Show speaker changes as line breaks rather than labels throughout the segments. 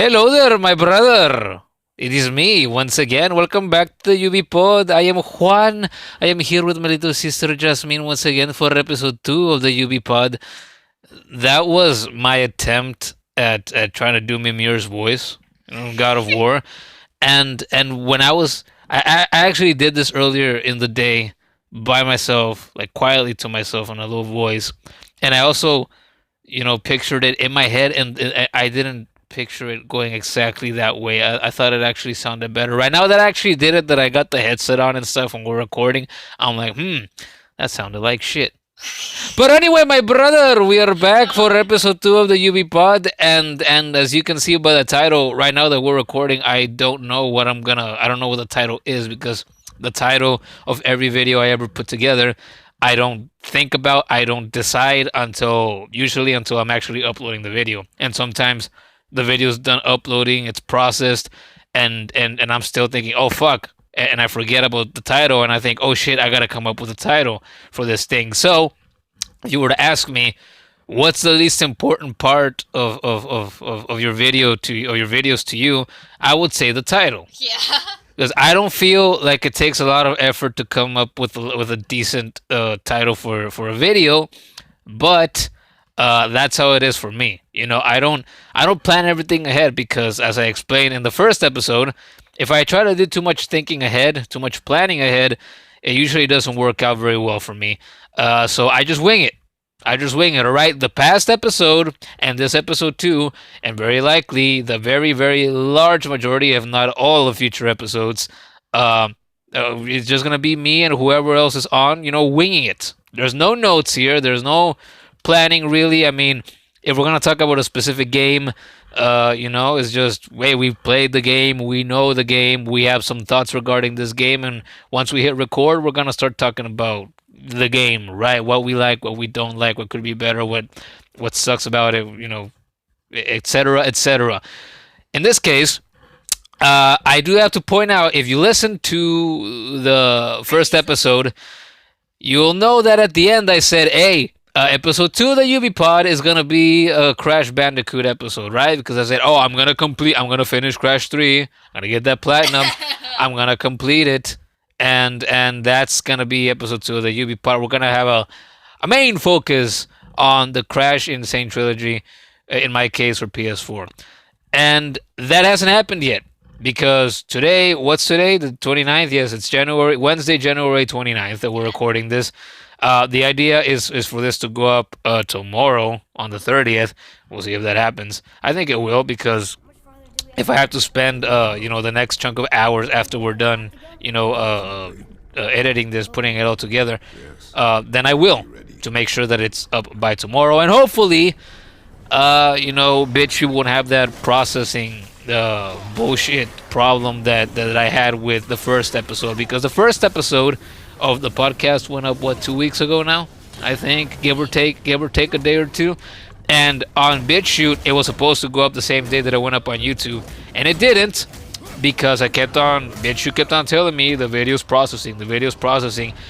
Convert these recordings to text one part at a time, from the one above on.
Hello there, my brother. It is me once again. Welcome back to the UBPod. I am Juan. I am here with my little sister Jasmine once again for episode 2 of the UBPod. That was my attempt at trying to do Mimir's voice, God of War. And when I actually did this earlier in the day by myself, like quietly to myself in a low voice. And I also pictured it in my head, and I didn't picture it going exactly that way. I thought it actually sounded better. Right now that I actually did it, that I got the headset on and stuff and we're recording, I'm like, that sounded like shit. But anyway, my brother, we are back for episode 2 of the UB Pod, and as you can see by the title, right now that we're recording, I don't know what I don't know what the title is, because the title of every video I ever put together, I don't think about, I don't decide usually until I'm actually uploading the video. And sometimes the video's done uploading, it's processed, and I'm still thinking, oh fuck, and I forget about the title, and I think, oh shit, I gotta come up with a title for this thing. So if you were to ask me, what's the least important part of your video to or your videos to you, I would say the title.
Yeah.
Because I don't feel like it takes a lot of effort to come up with a decent title for a video, but that's how it is for me. I don't plan everything ahead, because, as I explained in the first episode, if I try to do too much thinking ahead, too much planning ahead, it usually doesn't work out very well for me. So I just wing it. All right. The past episode and this episode too, and very likely the very, very large majority, if not all, of future episodes, it's just gonna be me and whoever else is on, winging it. There's no notes here. There's no planning really. I mean, if we're gonna talk about a specific game, it's just, wait, we've played the game, we know the game, we have some thoughts regarding this game, and once we hit record, we're gonna start talking about the game, right? What we like, what we don't like, what could be better, what sucks about it, etc., etc. In this case, I do have to point out, if you listen to the first episode, you'll know that at the end I said, hey, episode 2 of the UB Pod is gonna be a Crash Bandicoot episode, right? Because I said, oh, I'm gonna finish Crash 3, I'm gonna get that platinum, I'm gonna complete it, and that's gonna be episode 2 of the UB Pod. We're gonna have a main focus on the Crash in SANE Trilogy, in my case for PS4, and that hasn't happened yet. Because today, what's today? The 29th? Yes, it's Wednesday, January 29th that we're recording this. The idea is for this to go up tomorrow on the 30th. We'll see if that happens. I think it will, because if I have to spend the next chunk of hours after we're done, editing this, putting it all together, then I will, to make sure that it's up by tomorrow. And hopefully, BitChute won't have that processing bullshit problem that I had with the first episode, because the first episode of the podcast went up 2 weeks ago now, I think, give or take a day or two, and on BitChute it was supposed to go up the same day that it went up on YouTube, and it didn't, because BitChute kept on telling me the video's processing,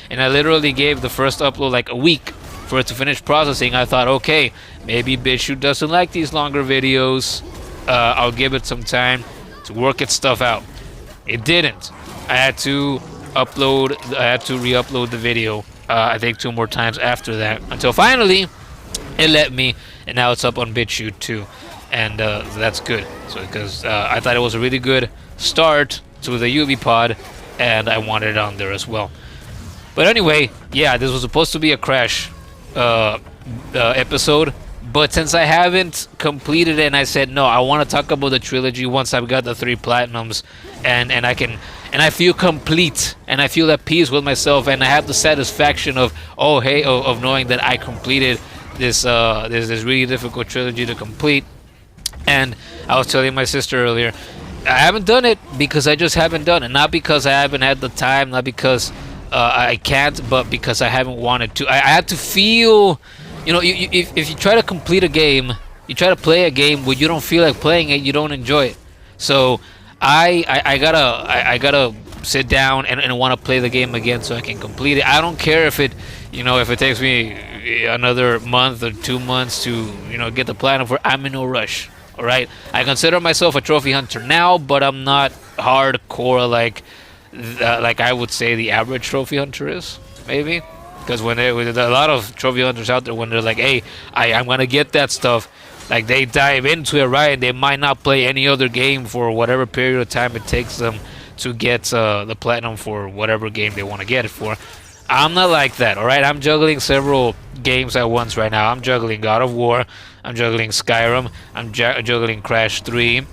and I literally gave the first upload like a week for it to finish processing. I thought, okay, maybe BitChute doesn't like these longer videos. I'll give it some time to work its stuff out. It didn't. I had to re-upload the video, I think 2 more times after that, until finally it let me, and now it's up on BitChute too, and that's good. So, because I thought it was a really good start to the UB Pod, and I wanted it on there as well. But anyway, yeah, this was supposed to be a Crash episode, but since I haven't completed it, and I said no, I want to talk about the trilogy once I've got the 3 platinums, and I feel complete, and I feel at peace with myself, and I have the satisfaction of knowing that I completed this really difficult trilogy to complete. And I was telling my sister earlier, I haven't done it because I just haven't done it, not because I haven't had the time, not because I can't, but because I haven't wanted to. I had to feel. If you try to complete a game, you try to play a game when you don't feel like playing it, you don't enjoy it. So I gotta sit down and want to play the game again so I can complete it. I don't care if it takes me another month or 2 months to get the platinum for. I'm in no rush. All right, I consider myself a trophy hunter now, but I'm not hardcore like I would say the average trophy hunter is, maybe. Because when a lot of trophy hunters out there, when they're like, "Hey, I'm gonna get that stuff," like they dive into it, right? And they might not play any other game for whatever period of time it takes them to get the platinum for whatever game they want to get it for. I'm not like that, all right? I'm juggling several games at once right now. I'm juggling God of War. I'm juggling Skyrim. I'm juggling Crash 3.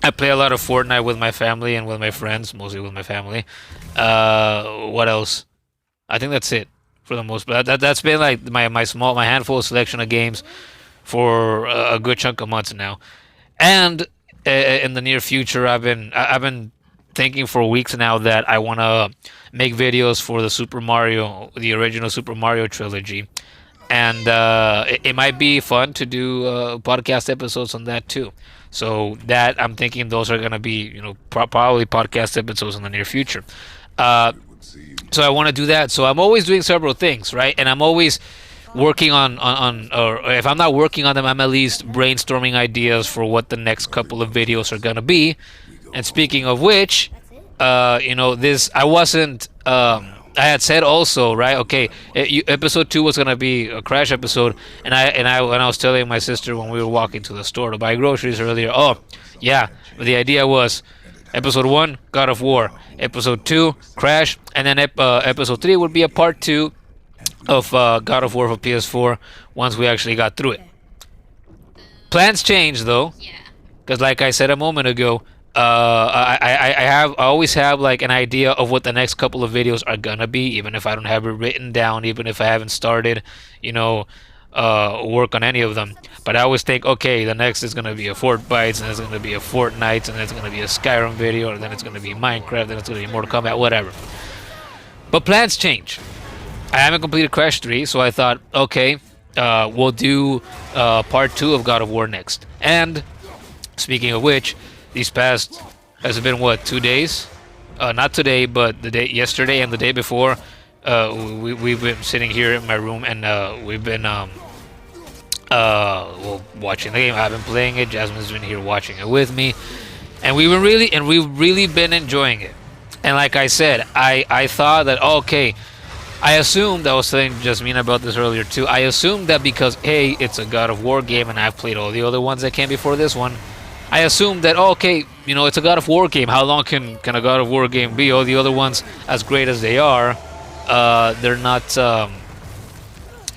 I play a lot of Fortnite with my family and with my friends, mostly with my family. What else? I think that's it for the most part. That's been like my handful of selection of games for a good chunk of months now. And in the near future, I've been thinking for weeks now that I want to make videos for the original Super Mario trilogy, and it might be fun to do podcast episodes on that too. So that I'm thinking those are gonna be probably podcast episodes in the near future. Uh, so I want to do that. So I'm always doing several things, right? And I'm always working on or if I'm not working on them, I'm at least brainstorming ideas for what the next couple of videos are gonna be. And speaking of which, this I wasn't. I had said also, right? Okay, episode 2 was gonna be a Crash episode, and when I was telling my sister when we were walking to the store to buy groceries earlier, oh, yeah, but the idea was episode 1, God of War, episode 2, Crash, and then episode 3 would be a part 2 of God of War for PS4 once we actually got through it. Plans change though, because like I said a moment ago, I always have like an idea of what the next couple of videos are gonna be, even if I don't have it written down, even if I haven't started, work on any of them. But I always think, okay, the next is gonna be a Fortbytes, and it's gonna be a Fortnite, and it's gonna be a Skyrim video, and then it's gonna be Minecraft, and it's gonna be Mortal Kombat, whatever. But plans change. I haven't completed Crash 3, so I thought, okay, we'll do part 2 of God of War next. And speaking of which, these past has it been what 2 days? Not today, but the day yesterday and the day before. We've been sitting here in my room and we've been watching the game. I've been playing it. Jasmine's been here watching it with me, and we've really been enjoying it. And like I said, I thought that okay. I assumed, I was telling Jasmine about this earlier too. I assumed that because hey, it's a God of War game, and I've played all the other ones that came before this one. I assumed that okay, it's a God of War game. How long can a God of War game be? All the other ones, as great as they are, they're not.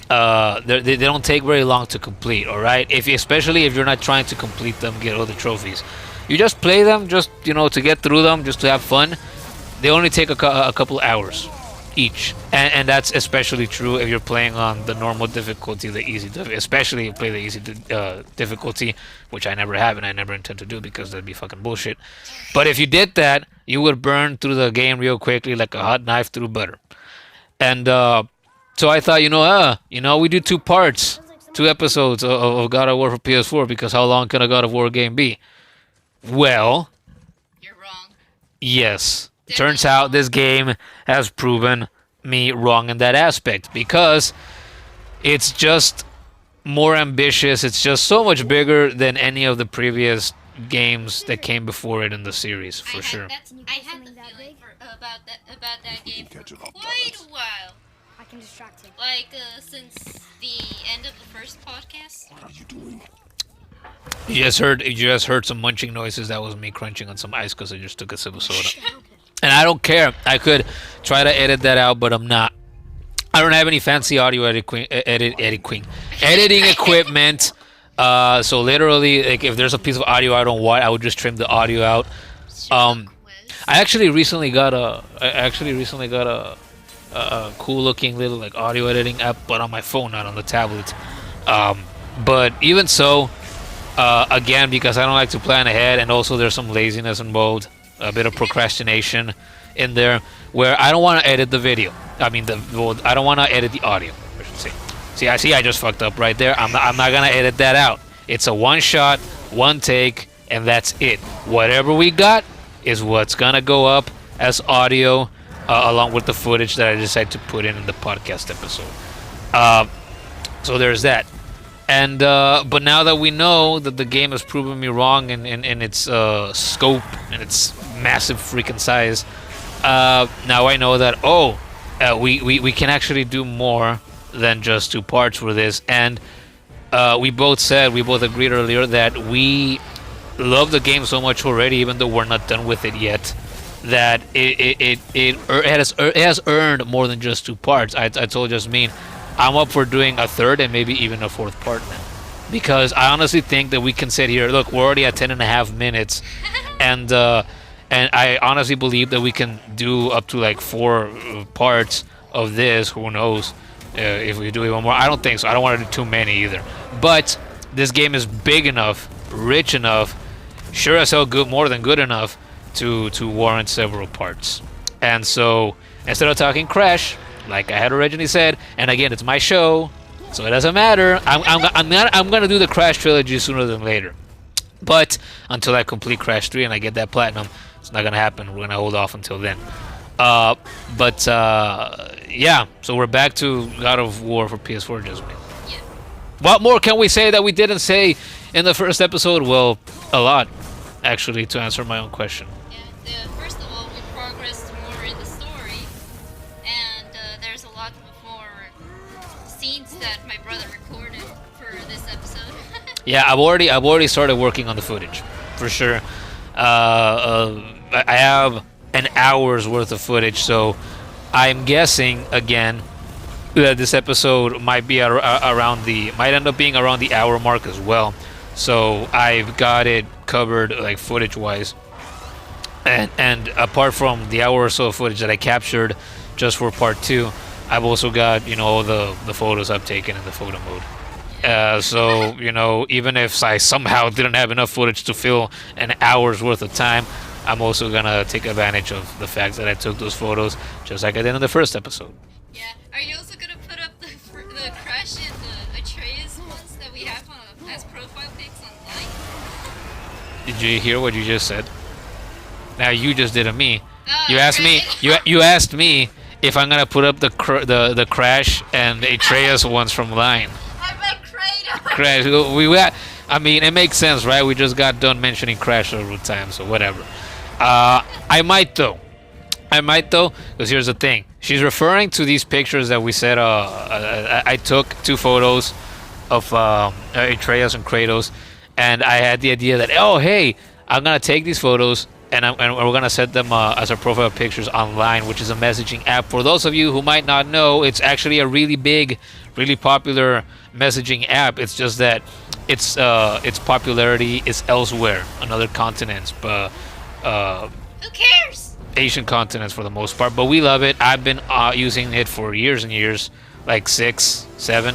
They don't take very long to complete. All right, especially if you're not trying to complete them, get all the trophies. You just play them, just to get through them, just to have fun. They only take a couple hours each, and that's especially true if you're playing on the normal difficulty, the easy difficulty, especially if you play the easy difficulty, which I never have and I never intend to do because that'd be fucking bullshit. But if you did that, you would burn through the game real quickly like a hot knife through butter. And so I thought, we do 2 parts, 2 episodes of God of War for PS4, because how long can a God of War game be? Well,
you're wrong.
Yes. Turns out this game has proven me wrong in that aspect, because it's just more ambitious. It's just so much bigger than any of the previous games that came before it in the series, for sure.
I had the feeling about that game for quite a while.
I can distract him.
Like since the end of the first podcast.
What are you doing?
You just heard some munching noises. That was me crunching on some ice because I just took a sip of soda. And I don't care. I could try to edit that out, but I'm not. I don't have any fancy audio editing equipment. So literally, like, if there's a piece of audio I don't want, I would just trim the audio out. I actually recently got a cool looking little like audio editing app, but on my phone, not on the tablet. But even so, again, because I don't like to plan ahead, and also there's some laziness involved, a bit of procrastination in there, where I don't want to edit the video. I don't want to edit the audio, I should say. I just fucked up right there. I'm not gonna edit that out. It's a one shot, one take, and that's it. Whatever we got is what's gonna go up as audio, along with the footage that I decide to put in the podcast episode. So there's that. And but now that we know that the game has proven me wrong in its scope and its massive freaking size, now I know that we can actually do more than just two parts for this. And we both agreed earlier that we love the game so much already, even though we're not done with it yet. That it has earned more than just two parts. I told Jasmine, I'm up for doing a third and maybe even a fourth part now, because I honestly think that we can sit here. Look, we're already at 10.5 minutes, and I honestly believe that we can do up to like four parts of this. Who knows if we do even more? I don't think so. I don't want to do too many either. But this game is big enough, rich enough, sure as hell good, more than good enough to warrant several parts. And so instead of talking Crash, like I had originally said, and again it's my show, so it doesn't matter. I'm gonna do the Crash trilogy sooner than later. But until I complete Crash 3 and I get that platinum, it's not gonna happen. We're gonna hold off until then. Yeah, so we're back to God of War for PS4, Jasmine.
Yeah.
What more can we say that we didn't say in the first episode? Well, a lot, actually, to answer my own question.
Yeah. First of all, we progressed more in the story, and there's a lot more scenes that my brother recorded for this episode.
Yeah, I've already started working on the footage, for sure. I have an hour's worth of footage, so I'm guessing again that this episode might be might end up being around the hour mark as well. So I've got it covered like footage wise, and apart from the hour or so of footage that I captured just for part two, I've also got all the photos I've taken in the photo mode. So even if I somehow didn't have enough footage to fill an hour's worth of time, I'm also gonna take advantage of the fact that I took those photos just like I did in the first episode.
Yeah. Are you also gonna put up the Crash and the Atreus ones that we have as profile pics online?
Did you hear what you just said? Now you just did a me.
Oh,
You asked me. You asked me if I'm gonna put up the Crash and Atreus ones from Line.
I bet Kratos.
Crash. I mean, it makes sense, right? We just got done mentioning Crash several times, so whatever. I might though, because here's the thing. She's referring to these pictures that we said. I took two photos of Atreus and Kratos, and I had the idea that hey, I'm gonna take these photos and we're gonna set them as our profile pictures online, which is a messaging app. For those of you who might not know, it's actually a really big, really popular messaging app. It's just that its popularity is elsewhere on other continents, but
Who cares?
Asian continents for the most part. But we love it. I've been using it for years and years, like 6, 7,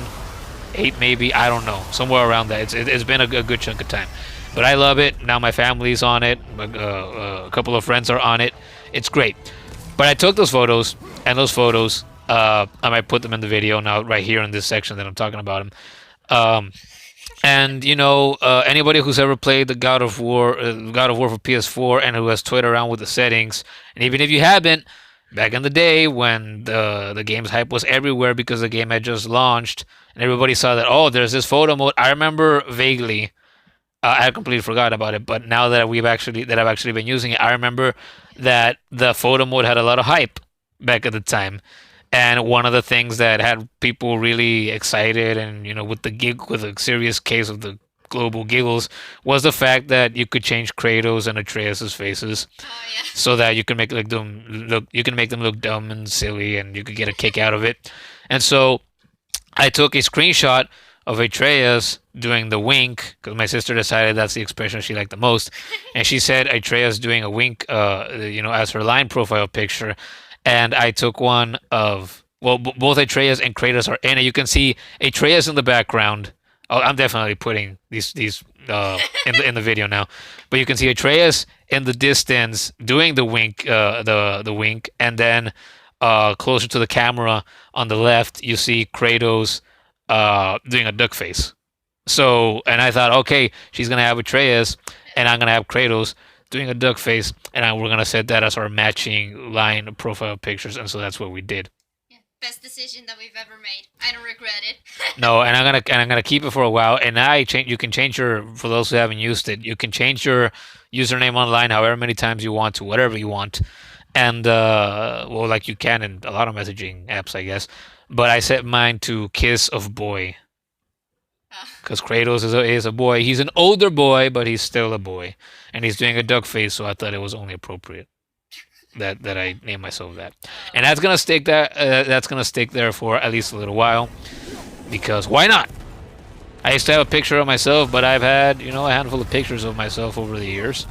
8 maybe. I don't know, somewhere around that. It's been a good chunk of time. But I love it. Now my family's on it. A couple of friends are on it. It's great. But I took those photos, and those photos, I might put them in the video now, right here in this section that I'm talking about them. And anybody who's ever played the God of War for PS4 and who has toyed around with the settings, and even if you haven't, back in the day when the game's hype was everywhere because the game had just launched and everybody saw that there's this photo mode. I remember vaguely. I completely forgot about it, but now that I've actually been using it, I remember that the photo mode had a lot of hype back at the time. And one of the things that had people really excited and with a serious case of the global giggles was the fact that you could change Kratos and Atreus's faces
Oh yeah.
so that you can make them look dumb and silly, and you could get a kick out of it. And so I took a screenshot of Atreus doing the wink because my sister decided that's the expression she liked the most, and she said Atreus doing a wink, as her line profile picture. And I took one of both Atreus and Kratos are in it. You can see Atreus in the background. Oh, I'm definitely putting these in the video now, but you can see Atreus in the distance doing the wink, the wink, and then closer to the camera on the left, you see Kratos doing a duck face. So, and I thought, okay, she's gonna have Atreus, and I'm gonna have Kratos doing a duck face, and we're gonna set that as our matching line profile pictures, and so that's what we did.
Yeah. best decision that we've ever made. I don't regret it.
No, and I'm gonna keep it for a while. And I change. You can change your for those who haven't used it. You can change your username online however many times you want to whatever you want, and well, like you can in a lot of messaging apps, I guess. But I set mine to Kiss of Boy because Kratos is a boy. He's an older boy, but he's still a boy, and he's doing a duck face. So I thought it was only appropriate that I name myself that, and that's gonna stick there for at least a little while because why not? I used to have a picture of myself, but I've had a handful of pictures of myself over the years,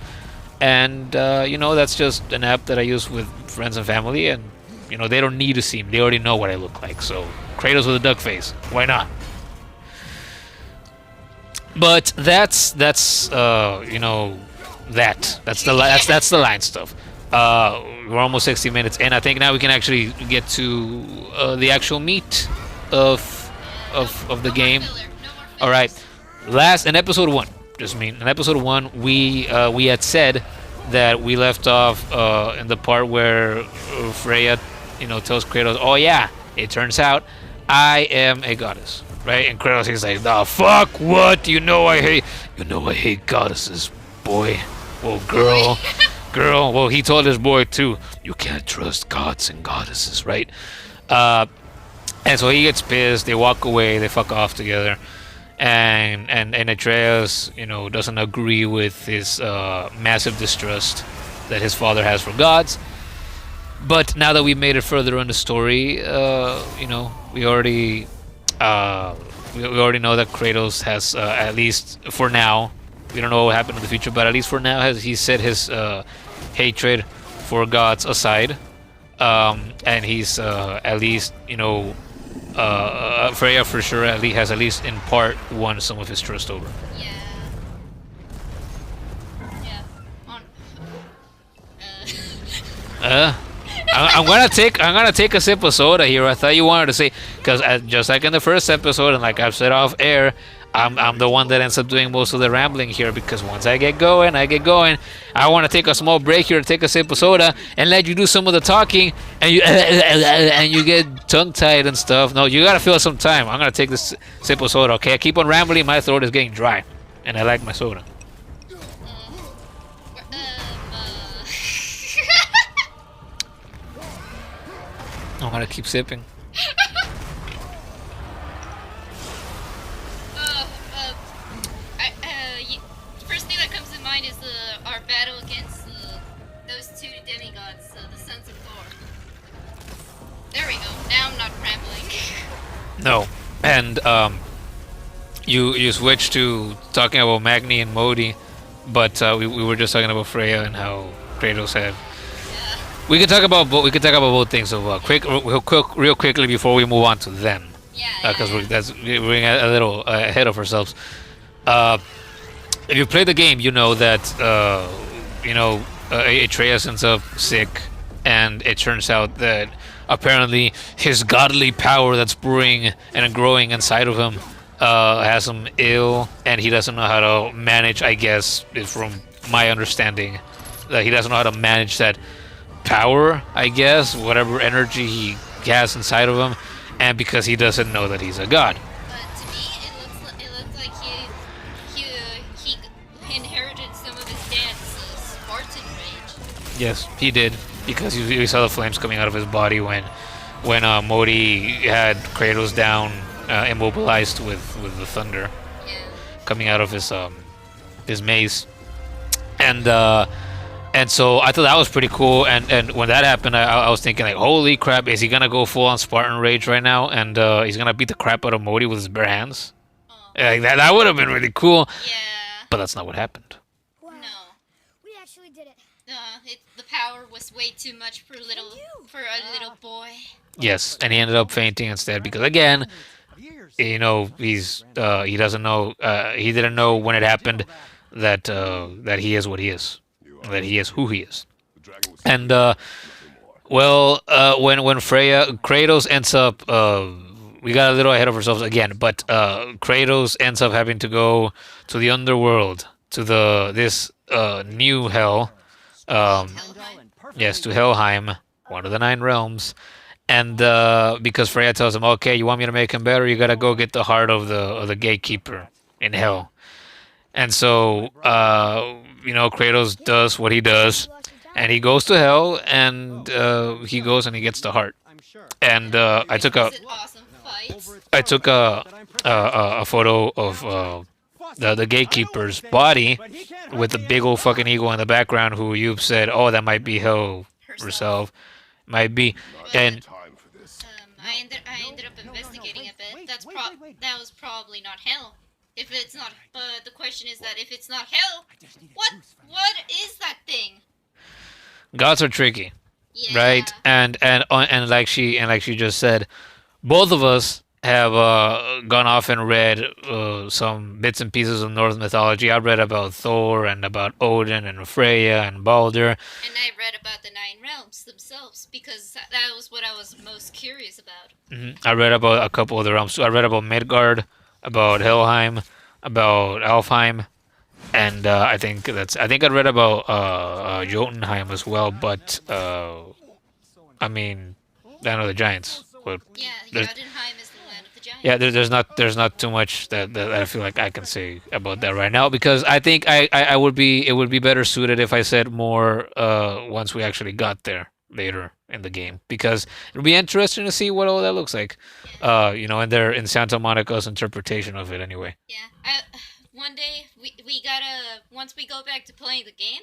and that's just an app that I use with friends and family, and they don't need to see me; they already know what I look like. So Kratos with a duck face, why not? But that's that's the line stuff. We're almost 60 minutes in. I think now we can actually get to the actual meat of the game. All right, last in episode one. In episode one, we had said that we left off in the part where Freya, tells Kratos, "Oh yeah, it turns out I am a goddess." Right? And Kratos is like, "The fuck? What? I hate goddesses, boy. Well, girl." Girl, well, he told his boy too, you can't trust gods and goddesses, right? And so he gets pissed, they walk away, they fuck off together. And Atreus, doesn't agree with his massive distrust that his father has for gods. But now that we made it further in the story, we already know that Kratos has, at least for now, we don't know what will happen in the future, but at least for now, he set his hatred for gods aside, and he's at least Freya for sure has at least in part won some of his trust over.
Yeah. Yeah. On.
I'm gonna take a sip of soda here. I thought you wanted to say because just like in the first episode, and like I've said off air, I'm the one that ends up doing most of the rambling here because once I get going. I want to take a small break here to take a sip of soda and let you do some of the talking, and you get tongue tied and stuff. No, you gotta fill some time. I'm gonna take this sip of soda. Okay, I keep on rambling. My throat is getting dry, and I like my soda. I'm gonna keep sipping.
First thing that comes to mind is our battle against those two demigods, the sons of Thor. There we go. Now I'm not rambling.
No, and you switched to talking about Magni and Modi, but we were just talking about Freya and how Kratos had.
Yeah.
We could talk about both things. So real quickly before we move on to them.
Yeah.
Because we're a little ahead of ourselves. If you play the game, you know that Atreus ends up sick, and it turns out that apparently his godly power that's brewing and growing inside of him has him ill, and he doesn't know how to manage. I guess, from my understanding, that he doesn't know how to manage that power. I guess whatever energy he has inside of him, and because he doesn't know that he's a god.
But to me, it looks like he inherited some of his dad's Spartan rage.
Yes, he did, because you saw the flames coming out of his body when Modi had Kratos down, immobilized with the thunder coming out of his mace, and so I thought that was pretty cool. And when that happened, I was thinking like, holy crap, is he gonna go full on Spartan rage right now, and he's gonna beat the crap out of Modi with his bare hands? Like that would have been really cool.
Yeah.
But that's not what happened.
Wow. No. We actually did it. The power was way too much for a little boy.
Yes, and he ended up fainting instead because again, he doesn't know. He didn't know when it happened that he is what he is, that he is who he is, and when Kratos ends up. We got a little ahead of ourselves again, but Kratos ends up having to go to the underworld, to this new hell. Yes, to Helheim, one of the 9 realms, and because Freya tells him, "Okay, you want me to make him better? You gotta go get the heart of the gatekeeper in hell." And so, Kratos does what he does, and he goes to hell, and he goes and he gets the heart. And
Was it awesome fights?
I took a photo of the gatekeeper's body with a big old fucking eagle in the background. Who you've said, oh, that might be Hell
Herself.
herself, might be,
But
and
I ended up investigating a bit. That was probably not hell. If it's not, but the question is that if it's not hell, what is that thing?
gods are tricky,
Yeah,
right? And like she just said, both of us have gone off and read some bits and pieces of Norse mythology. I read about Thor and about Odin and Freya and Balder.
and I read about the nine realms themselves because that was what I was most curious about.
I read about a couple of the realms. I read about Midgard, about Helheim, about Alfheim, and I think I read about Jotunheim as well. But I mean, I know the giants. But
Yeah,
there's,
Jotunheim is the land of the
yeah,
giants.
there's not too much that I feel like I can say about that right now because I think I would be it would be better suited if I said more once we actually got there later in the game because it'll be interesting to see what all that looks like.
Yeah,
In Santa Monica's interpretation of it anyway.
yeah. One day we gotta once we go back to playing the game,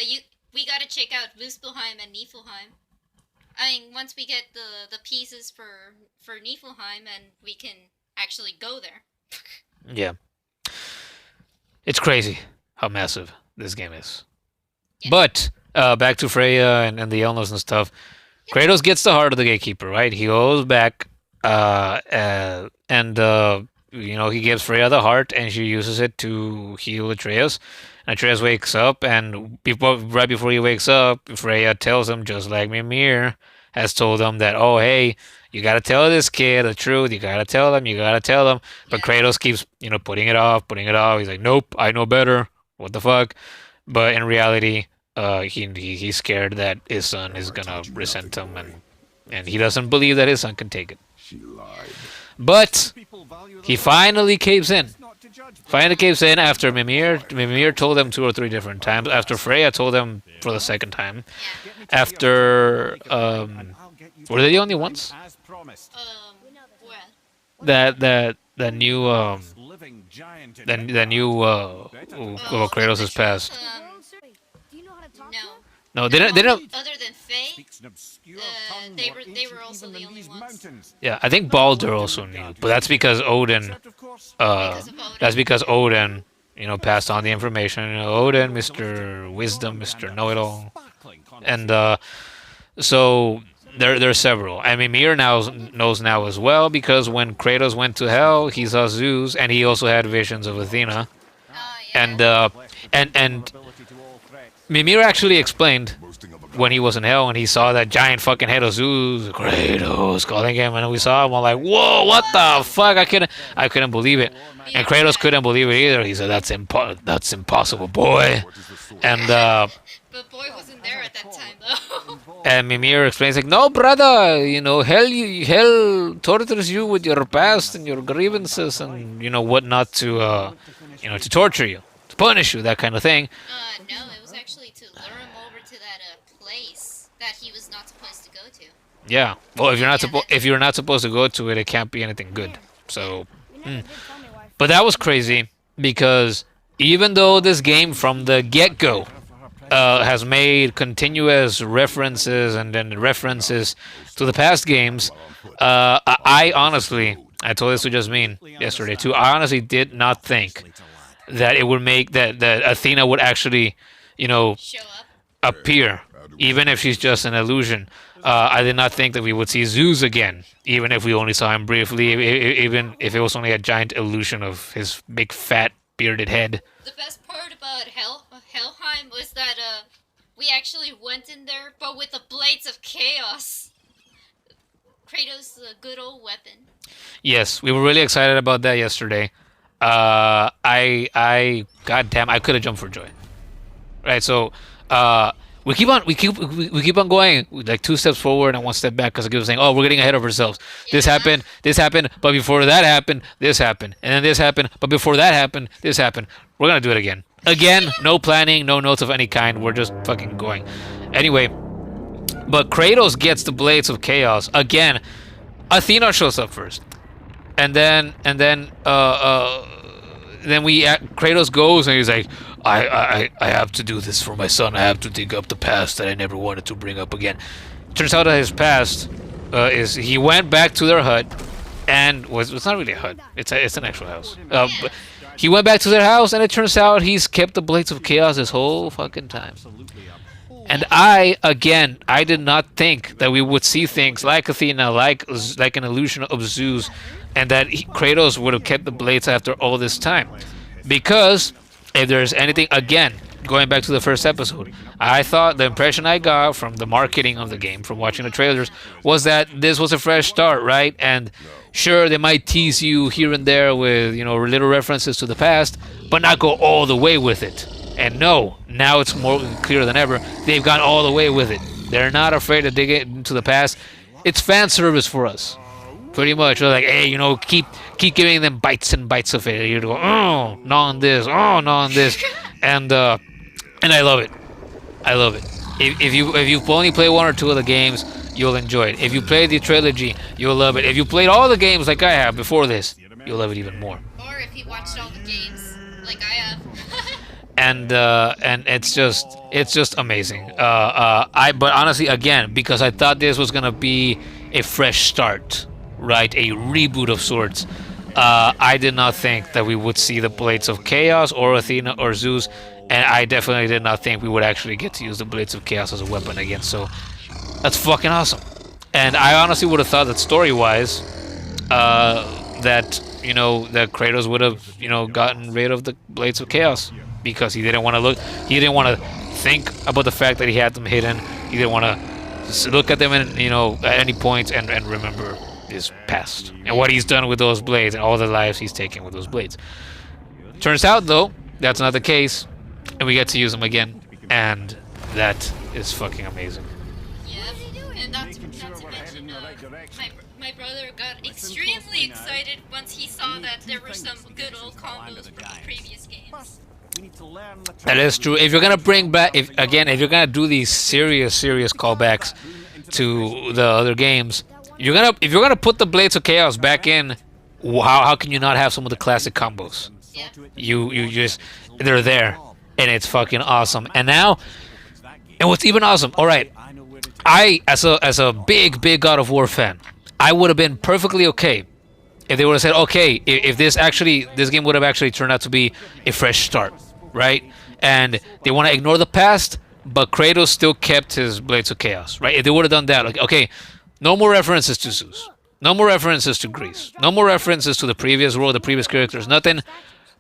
you we gotta check out Muspelheim and Niflheim. I mean, once we get the pieces for Niflheim and we can actually go there.
Yeah, it's crazy how massive this game is.
Yeah.
But back to Freya and the illness and stuff. Kratos gets the heart of the gatekeeper, right? He goes back, and he gives Freya the heart, and she uses it to heal Atreus. And Atreus wakes up, and right before he wakes up, Freya tells him, just like Mimir has told him, that oh hey, you gotta tell this kid the truth. You gotta tell him. You gotta tell him. But
Yeah.
Kratos keeps putting it off, putting it off. He's like, nope, I know better. What the fuck? But in reality, he's scared that his son is gonna resent him, and he doesn't believe that his son can take it. But he finally caves in. Finally caves in after Mimir told him two or three different times. After Freya told him for the second time.
Yeah.
After were they the only ones?
Well,
That new Kratos has passed.
no.
No, they didn't.
Other than Faye, they were also the only ones.
Yeah, I think Baldur also knew, but that's because Odin.
Because of Odin.
That's because Odin, passed on the information. Odin, Mister Wisdom, Mister Know It All, and so there are several. I mean, Mimir now knows now as well because when Kratos went to hell, he saw Zeus, and he also had visions of Athena,
Yeah.
and Mimir actually explained when he was in hell and he saw that giant fucking head of Zeus, Kratos calling him, and we saw him. I'm like, whoa, what the fuck? I couldn't believe it, and Kratos couldn't believe it either. He said, that's impossible, boy, and
But boy wasn't there at that time though.
and Mimir explains like, no, brother, hell tortures you with your past and your grievances and what not to to torture you, to punish you, that kind of thing.
No, it was actually to lure him over to that place that he was not supposed to go to.
Yeah. Well,
Yeah,
if you're not supposed to go to it, it can't be anything good. So, but that was crazy because even though this game from the get-go has made continuous references and then references to the past games, I honestly, I told this to Jasmine yesterday too. I honestly did not think that it would make that Athena would actually,
Show up.
appear, even if she's just an illusion. I did not think that we would see Zeus again, even if we only saw him briefly, even if it was only a giant illusion of his big fat bearded head.
The best part about Helheim was that we actually went in there, but with the blades of chaos. Kratos, a good old weapon.
Yes, we were really excited about that yesterday. God damn, I could have jumped for joy. Right, so We keep on going like two steps forward and one step back because I keep saying, oh, we're getting ahead of ourselves.
Yeah.
This happened, but before that happened, this happened, and then this happened, but before that happened, this happened. We're gonna do it again. Again, no planning, no notes of any kind. We're just fucking going. Anyway, but Kratos gets the blades of chaos again. Athena shows up first, and then Kratos goes and he's like, I have to do this for my son. I have to dig up the past that I never wanted to bring up again. Turns out that his past is he went back to their hut and was it's not really a hut. It's an actual house. But he went back to their house and it turns out he's kept the blades of chaos this whole fucking time. And I did not think that we would see things like Athena, like an illusion of Zeus, and that Kratos would have kept the blades after all this time. Because if there's anything, again, going back to the first episode, I thought the impression I got from the marketing of the game, from watching the trailers, was that this was a fresh start, right? And sure, they might tease you here and there with, little references to the past, but not go all the way with it. And no, now it's more clear than ever. They've gone all the way with it. They're not afraid to dig into the past. It's fan service for us, pretty much. They're like, hey, keep giving them bites and bites of it. You go, oh, no on this, oh, no on this, and I love it. I love it. If you've only played one or two of the games, you'll enjoy it. If you played the trilogy, you'll love it. If you played all the games like I have before this, you'll love it even more.
Or if you watched all the games like I have.
And it's just amazing. But honestly, again, because I thought this was gonna be a fresh start, right, a reboot of sorts. I did not think that we would see the Blades of Chaos or Athena or Zeus, and I definitely did not think we would actually get to use the Blades of Chaos as a weapon again. So that's fucking awesome. And I honestly would have thought that story-wise, that Kratos would have gotten rid of the Blades of Chaos because he didn't want to think about the fact that he had them hidden. He didn't want to look at them at any point and remember his past and what he's done with those blades and all the lives he's taken with those blades. Turns out though that's not the case, and we get to use them again, and that is fucking amazing.
Yep, and not to mention, my brother got extremely excited once he saw that there were some good old combos from the previous games.
That is true. If you're gonna bring back, if you're gonna do these serious callbacks to the other games, if you're gonna put the Blades of Chaos back in, how can you not have some of the classic combos?
Yeah.
You just they're there, and it's fucking awesome. And what's even awesome? All right, I as a big God of War fan, I would have been perfectly okay if they would have said, okay, if this game would have actually turned out to be a fresh start, right? And they want to ignore the past, but Kratos still kept his Blades of Chaos, right? If they would have done that, like, okay, no more references to Zeus, no more references to Greece, no more references to the previous world, the previous characters, nothing.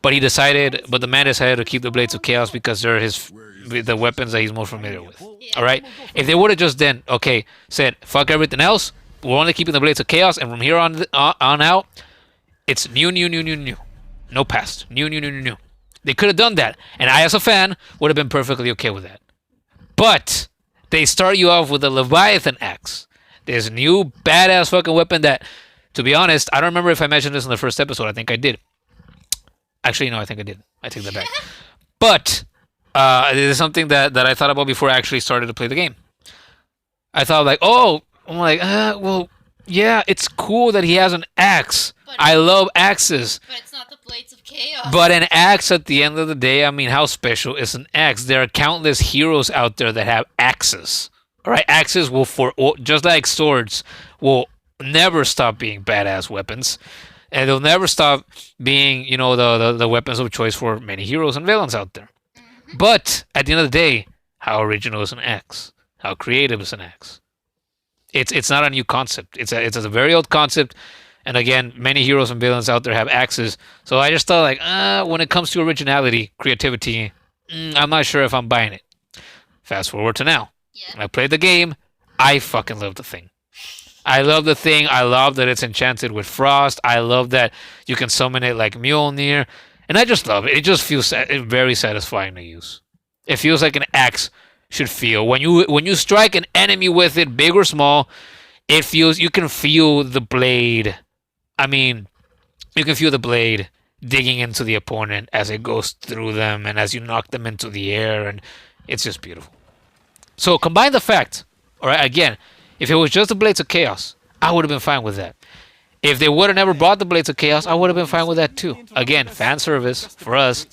But the man decided to keep the Blades of Chaos because they're the weapons that he's most familiar with. All right. If they would have just then, okay, said fuck everything else, we're only keeping the Blades of Chaos, and from here on out, it's new, no past, new. They could have done that, and I, as a fan, would have been perfectly okay with that. But they start you off with the Leviathan axe, this new badass fucking weapon that, to be honest, I don't remember if I mentioned this in the first episode. I think I did. Actually, no, I think I did. I take that back. But it is something that I thought about before I actually started to play the game. I thought well, yeah, it's cool that he has an axe. I love axes.
But it's not the Blades of Chaos.
But an axe, at the end of the day, I mean, how special is an axe? There are countless heroes out there that have axes. All right, axes just like swords, will never stop being badass weapons. And they'll never stop being, the weapons of choice for many heroes and villains out there. Mm-hmm. But at the end of the day, how original is an axe? How creative is an axe? It's not a new concept. It's a very old concept. And again, many heroes and villains out there have axes. So I just thought, when it comes to originality, creativity, I'm not sure if I'm buying it. Fast forward to now.
Yeah.
When I played the game, I fucking love the thing. I love the thing. I love that it's enchanted with frost. I love that you can summon it like Mjolnir. And I just love it. It just feels very satisfying to use. It feels like an axe should feel when you strike an enemy with it, big or small. It feels you can feel the blade. I mean, you can feel the blade digging into the opponent as it goes through them and as you knock them into the air, and it's just beautiful. So combine the fact, all right, again, if it was just the Blades of Chaos, I would have been fine with that. If they would have never brought the Blades of Chaos, I would have been fine with that too. Again, fan service for us.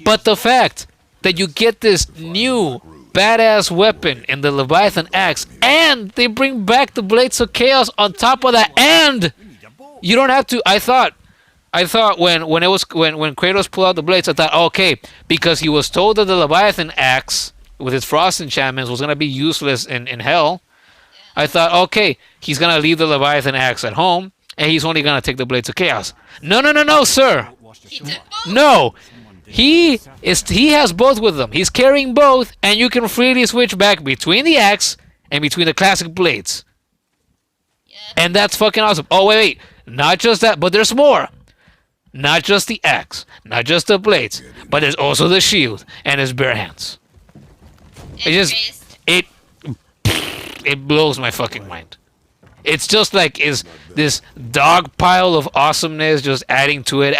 But the fact that you get this new badass weapon in the Leviathan axe, and they bring back the Blades of Chaos on top of that, and you don't have to. I thought when Kratos pulled out the blades, I thought, okay, because he was told that the Leviathan axe with its frost enchantments was gonna be useless in hell. I thought, okay, he's gonna leave the Leviathan axe at home, and he's only gonna take the blades of chaos. No, no, no, no, sir.
He took both.
No, he has both with him. He's carrying both, and you can freely switch back between the axe and between the classic blades,
Yeah.
and that's fucking awesome. Oh wait, not just that, but there's more. Not just the axe, not just the blades, but there's also the shield and his bare hands. It just it it blows my fucking mind. It's just like is this dog pile of awesomeness just adding to it.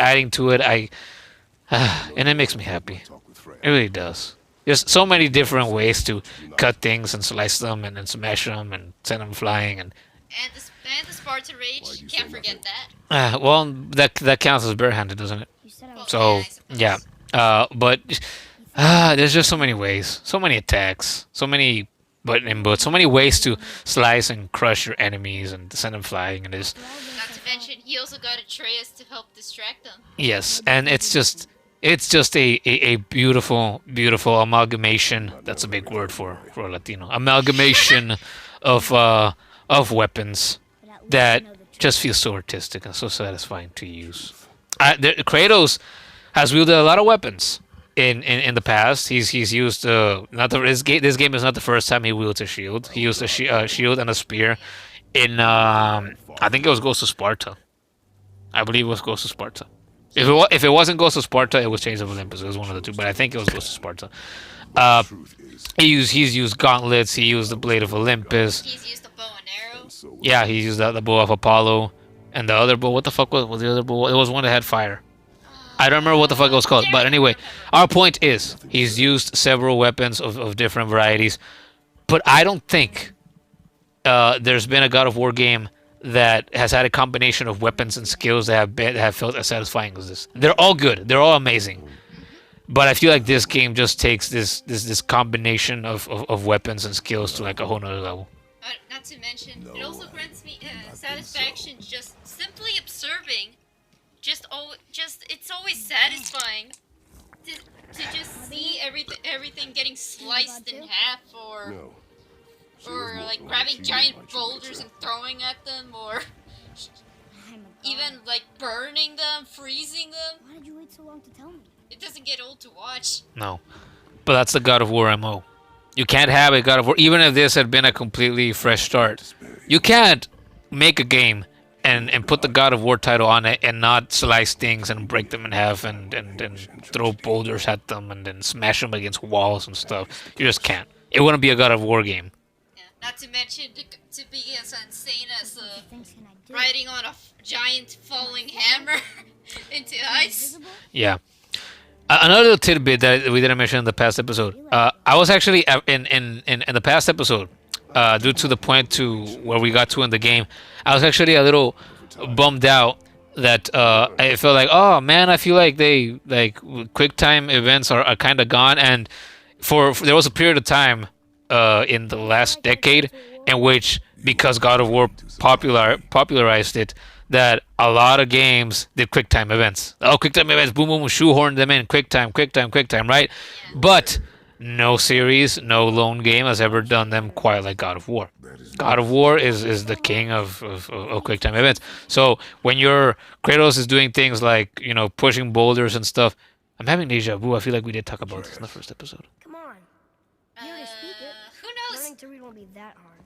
And it makes me happy. It really does. There's so many different ways to cut things and slice them and then smash them and send them flying
And the Spartan Rage, can't forget that.
well, that counts as barehanded, doesn't it?
Well,
So
I suppose.
yeah, but there's just so many ways, so many attacks, so many button inputs, so many ways to slice and crush your enemies and send them flying. And it's
Not to mention, he also got Atreus to help distract them.
yes, and it's just a beautiful amalgamation. That's a big word for a Latino. Amalgamation of weapons that just feels so artistic and so satisfying to use. Kratos has wielded a lot of weapons in the past. He's used not the this game is not the first time he wields a shield. He used a shield and a spear in I think it was Ghost of Sparta. I believe it was Ghost of Sparta. If it wasn't Ghost of Sparta, it was Chains of Olympus. It was one of the two, but I think it was Ghost of Sparta. He's used gauntlets. He used the Blade of Olympus.
He's used the bow and arrow.
Yeah, he used the bow of Apollo, and the other bow. What the fuck was the other bow? It was one that had fire. I don't remember what the fuck it was called. But anyway, our point is he's used several weapons of different varieties, but I don't think there's been a God of War game that has had a combination of weapons and skills that have felt as satisfying as this. They're all good. They're all amazing. But I feel like this game just takes this combination of weapons and skills to like a whole nother level.
Not to mention, it also grants me satisfaction just simply observing. It's always satisfying to just see everything getting sliced in half, or like grabbing giant boulders and throwing at them, or even like burning them, freezing them.
Why did you wait so long to tell me?
It doesn't get old to watch.
No, but that's the God of War MO. You can't have a God of War, even if this had been a completely fresh start. You can't make a game and put the God of War title on it and not slice things and break them in half and throw boulders at them and then smash them against walls and stuff. You just can't. It wouldn't be a God of War game.
Yeah. Not to mention to be as insane as
Things can I do?
riding on a giant falling hammer into ice.
Yeah. Another little tidbit that we didn't mention in the past episode. I was actually in the past episode, due to the point to where we got to in the game, I was actually a little bummed out that I felt like, oh man, I feel like they like quick time events are kind of gone, and for there was a period of time in the last decade in which, because God of War popularized it, that a lot of games did quick time events. Oh, quick time events, boom, boom, shoehorn them in, quick time, right? But no series, no lone game has ever done them quite like God of War. God of War is the king of quick time events. So when your Kratos is doing things like, pushing boulders and stuff, I'm having deja vu. I feel like we did talk about this in the first episode.
Come on. You already speak it.
Who knows?
Learning to read won't be that hard.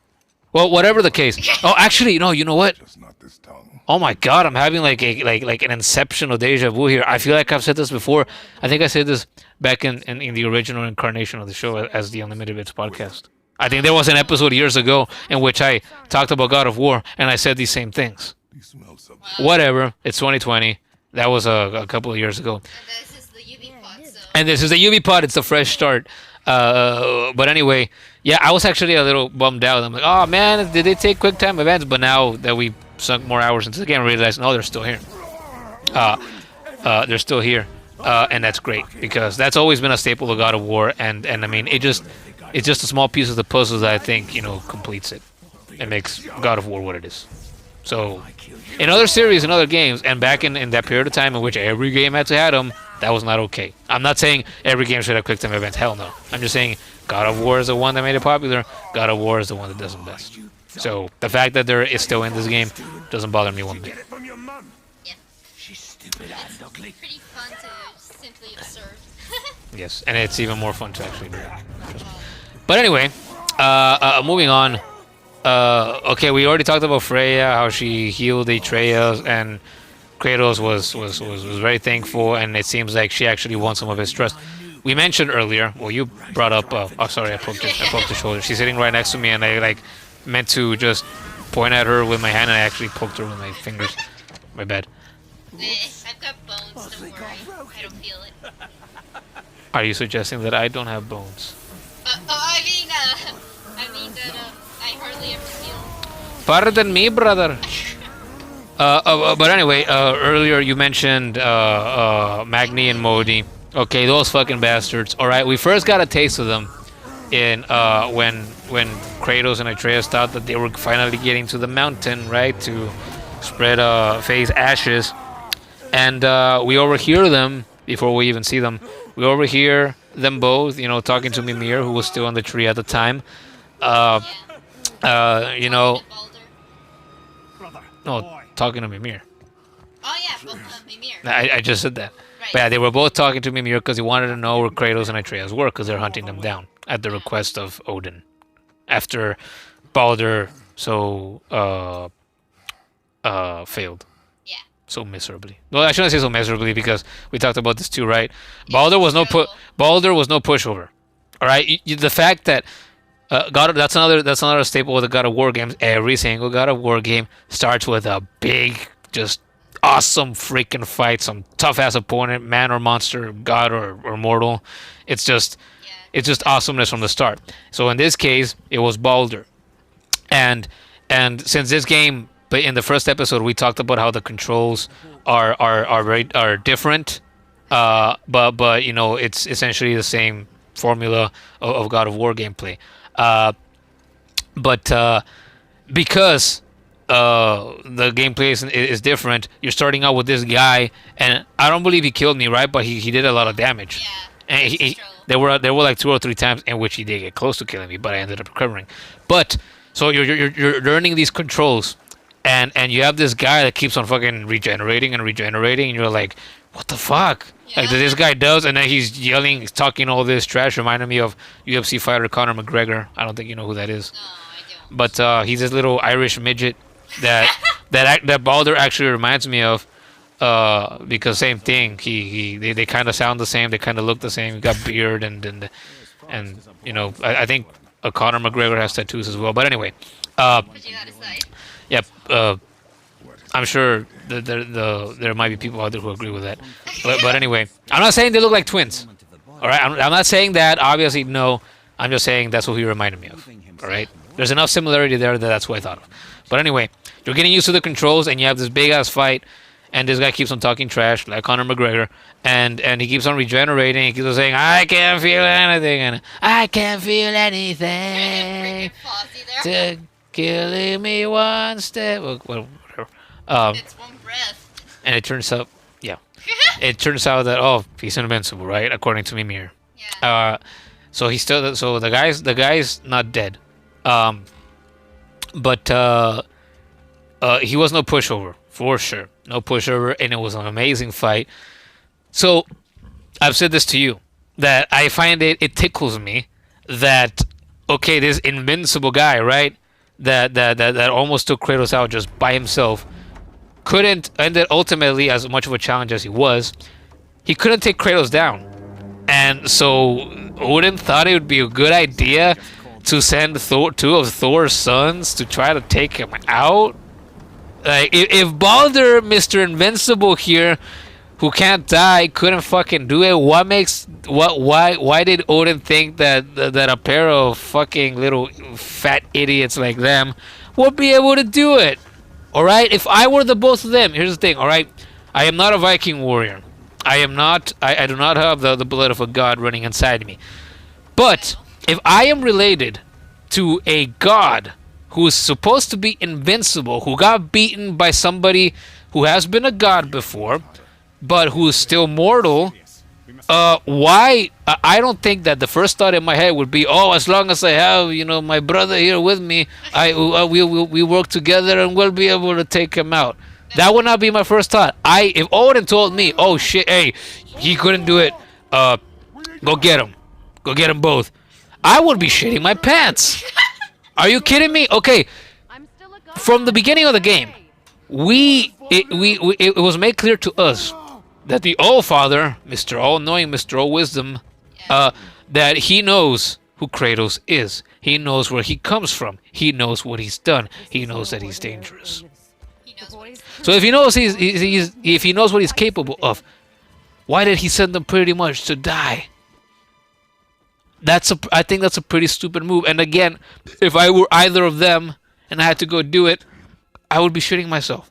Well, whatever the case. Oh, actually, no. You know what?
Just not this tongue.
Oh my God, I'm having like like an inception of deja vu here. I feel like I've said this before. I think I said this back in the original incarnation of the show as the Unlimited Bits podcast. I think there was an episode years ago in which I talked about God of War and I said these same things.
You smell something.
Whatever. It's 2020. That was a couple of years ago.
And this is the UBPod, so.
And this is the UBPod. It's a fresh start. But anyway, yeah, I was actually a little bummed out. I'm like, oh man, did they take QuickTime events? But now that we sunk more hours into the game, I realized, no, they're still here. They're still here, and that's great because that's always been a staple of God of War. And I mean, it's just a small piece of the puzzle that I think completes it. It makes God of War what it is. So, in other series and other games, and back in that period of time in which every game had to have them, that was not okay. I'm not saying every game should have quick time events. Hell no. I'm just saying God of War is the one that made it popular. God of War is the one that does it best. So the fact that there is still in this game doesn't bother me one bit.
Yeah. It's pretty fun to simply observe.
Yes, and it's even more fun to actually do. But anyway, moving on. Okay, we already talked about Freya, how she healed Atreus, and Kratos was very thankful, and it seems like she actually won some of his trust. We mentioned earlier. Well, you brought up. Oh, sorry, I poked the shoulder. She's sitting right next to me, and I meant to just point at her with my hand, and I actually poked her with my fingers. My bad.
I've got bones, don't worry. I don't feel it.
Are you suggesting that I don't have bones?
I mean that I hardly ever feel.
Pardon me, brother. But anyway, earlier you mentioned Magni and Modi. Okay, those fucking bastards. All right, we first got a taste of them in when Kratos and Atreus thought that they were finally getting to the mountain, right, to spread Faye's ashes, and we overhear them before we even see them. We overhear them both, talking to Mimir, who was still on the tree at the time. Uh, you know,
Balder.
no, talking to Mimir.
Oh yeah, Mimir.
I just said that.
Right.
But yeah, they were both talking to Mimir because he wanted to know where Kratos and Atreus were because they're hunting them down at the request of Odin. After Balder failed
Yeah.
so miserably. No, I shouldn't say so miserably because we talked about this too, right? Balder was no pushover. All right, the fact that God, that's another staple of the God of War games. Every single God of War game starts with a big, just awesome freaking fight, some tough ass opponent, man or monster, god or mortal. It's just awesomeness from the start. So in this case, it was Balder, and since this game, but in the first episode we talked about how the controls are different, but it's essentially the same formula of God of War gameplay. But because the gameplay is different, you're starting out with this guy, and I don't believe he killed me, right? But he did a lot of damage.
Yeah.
And there were like 2 or 3 times in which he did get close to killing me, but I ended up recovering. But so you're learning these controls, and you have this guy that keeps on fucking regenerating, and you're like, what the fuck?
Yeah.
Like this guy does, and then he's yelling, he's talking all this trash. Reminded me of UFC fighter Conor McGregor. I don't think you know who that is,
No, I don't.
but he's this little Irish midget that Balder actually reminds me of. Because same thing. They kind of sound the same. They kind of look the same. He got beard and I think Conor McGregor has tattoos as well. But anyway,
But you gotta say.
yep. I'm sure there might be people out there who agree with that. But anyway, I'm not saying they look like twins. All right, I'm not saying that. Obviously, no. I'm just saying that's what he reminded me of. All right, there's enough similarity there that that's what I thought of. But anyway, you're getting used to the controls, and you have this big ass fight, and this guy keeps on talking trash like Conor McGregor, and he keeps on regenerating. He keeps on saying, "I can't feel anything," and "I can't feel anything."
Freaking Fozzie there.
To killing me one step. Well, whatever.
It's one breath.
And it turns out, yeah, it turns out that he's invincible, right? According to Mimir.
Yeah.
So he's still the guy's not dead, but he was no pushover for sure, no pushover, and it was an amazing fight. So I've said this to you that I find it tickles me that okay, this invincible guy, right? that almost took Kratos out just by himself, couldn't, and that ultimately, as much of a challenge as he was, he couldn't take Kratos down. And so Odin thought it would be a good idea to send two of Thor's sons to try to take him out. Like, if Balder, Mr. Invincible here, who can't die, couldn't fucking do it, why did Odin think that a pair of fucking little fat idiots like them would be able to do it? Alright? If I were the both of them, here's the thing, alright? I am not a Viking warrior. I am not, I do not have the blood of a god running inside me. But if I am related to a god who is supposed to be invincible, who got beaten by somebody who has been a god before, but who is still mortal, why? I don't think that the first thought in my head would be, oh, as long as I have, my brother here with me, we work together and we'll be able to take him out. That would not be my first thought. If Odin told me, oh shit, hey, he couldn't do it, go get him. Go get them both. I would be shitting my pants. Are you kidding me? Okay, from the beginning of the game, it was made clear to us that the All-Father, Mr. All-Knowing, Mr. All-Wisdom, that he knows who Kratos is. He knows where he comes from. He knows what he's done. He knows that he's dangerous.
He knows what
So if he knows if he knows what he's capable of, why did he send them pretty much to die? I think that's a pretty stupid move. And again, if I were either of them and I had to go do it, I would be shitting myself.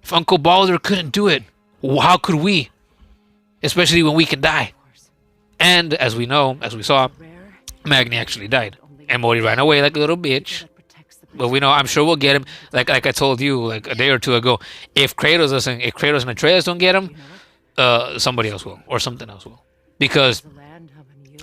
If Uncle Balder couldn't do it, how could we? Especially when we can die. And as we know, as we saw, Magni actually died. And Modi ran away like a little bitch. But we know, I'm sure we'll get him. Like I told you like a day or two ago, if Kratos and Atreus don't get him, somebody else will, or something else will. Because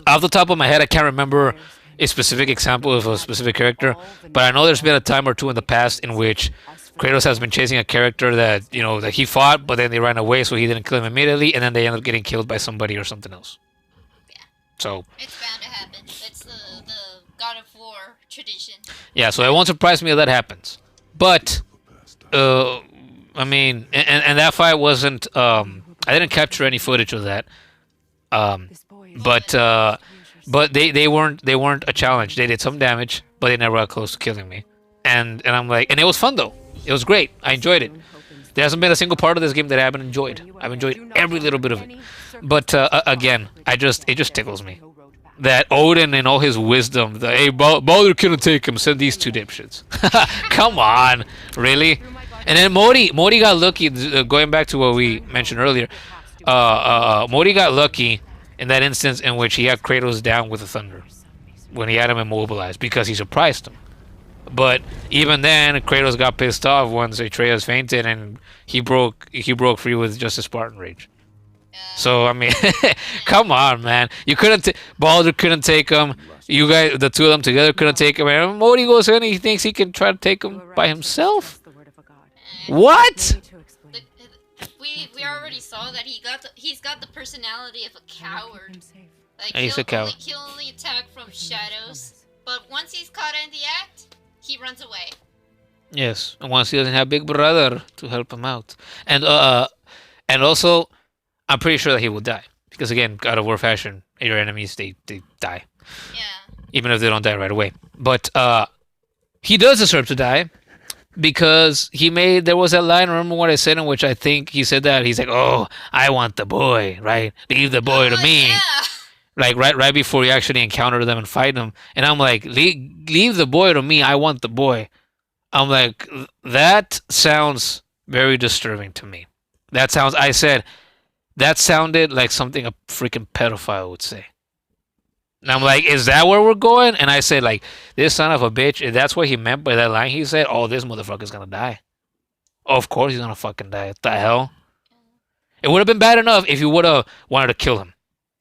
off the top of my head, I can't remember a specific example of a specific character, but I know there's been a time or two in the past in which Kratos has been chasing a character that that he fought, but then they ran away, so he didn't kill him immediately, and then they end up getting killed by somebody or something else.
Yeah.
So
it's bound to happen. It's the God of War tradition.
Yeah, so it won't surprise me if that happens. But I mean, and that fight wasn't. I didn't capture any footage of that. But they weren't a challenge. They did some damage, but they never got close to killing me. And I'm like, and it was fun though. It was great. I enjoyed it. There hasn't been a single part of this game that I haven't enjoyed. I've enjoyed every little bit of it. But again, it just tickles me that Odin and all his wisdom, hey, Baldur couldn't take him. Send these two dipshits. Come on, really? And then Modi got lucky. Going back to what we mentioned earlier, Modi got lucky in that instance in which he had Kratos down with the thunder when he had him immobilized because he surprised him. But even then, Kratos got pissed off once Atreus fainted and he broke free with just a Spartan rage. So I mean, come on, man. You couldn't. Baldur couldn't take him. You guys, the two of them together, couldn't take him. And Modi goes in and he thinks he can try to take him by himself. What?
We already saw that he's got the personality of a coward. Like
He's a coward.
He'll only attack from shadows, but once he's caught in the act, he runs away.
Yes, and once he doesn't have Big Brother to help him out, and also, I'm pretty sure that he will die because again, God of War fashion, your enemies they die,
Yeah.
even if they don't die right away. But he does deserve to die because there was that line. Remember what I said in which I think he said that he's like, "Oh, I want the boy, right? Leave the boy to me."
Yeah.
Like right before you actually encounter them and fight them, and I'm like, leave the boy to me. I want the boy. I'm like, that sounds very disturbing to me. That sounded like something a freaking pedophile would say. And I'm like, is that where we're going? And I said, like, this son of a bitch, if that's what he meant by that line, he said, oh, this motherfucker's gonna die. Of course he's gonna fucking die. What the hell? It would have been bad enough if you would have wanted to kill him.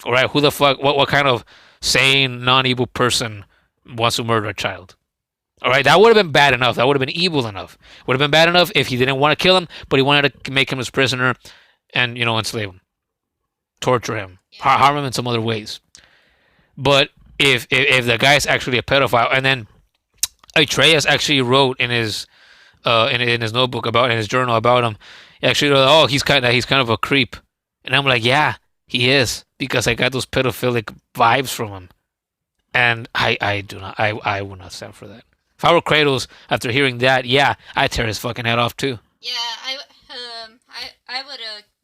All right, who the fuck, what kind of sane, non-evil person wants to murder a child? All right, that would have been bad enough. That would have been evil enough. Would have been bad enough if he didn't want to kill him, but he wanted to make him his prisoner and, enslave him. Torture him. Harm him in some other ways. But if the guy's actually a pedophile, and then Atreus actually wrote in his notebook about in his journal about him. He actually wrote, oh, he's kind of a creep, and I'm like, yeah, he is because I got those pedophilic vibes from him, and I do not I would not stand for that. If I were Kratos, after hearing that, yeah, I'd tear his fucking head off too.
Yeah, I would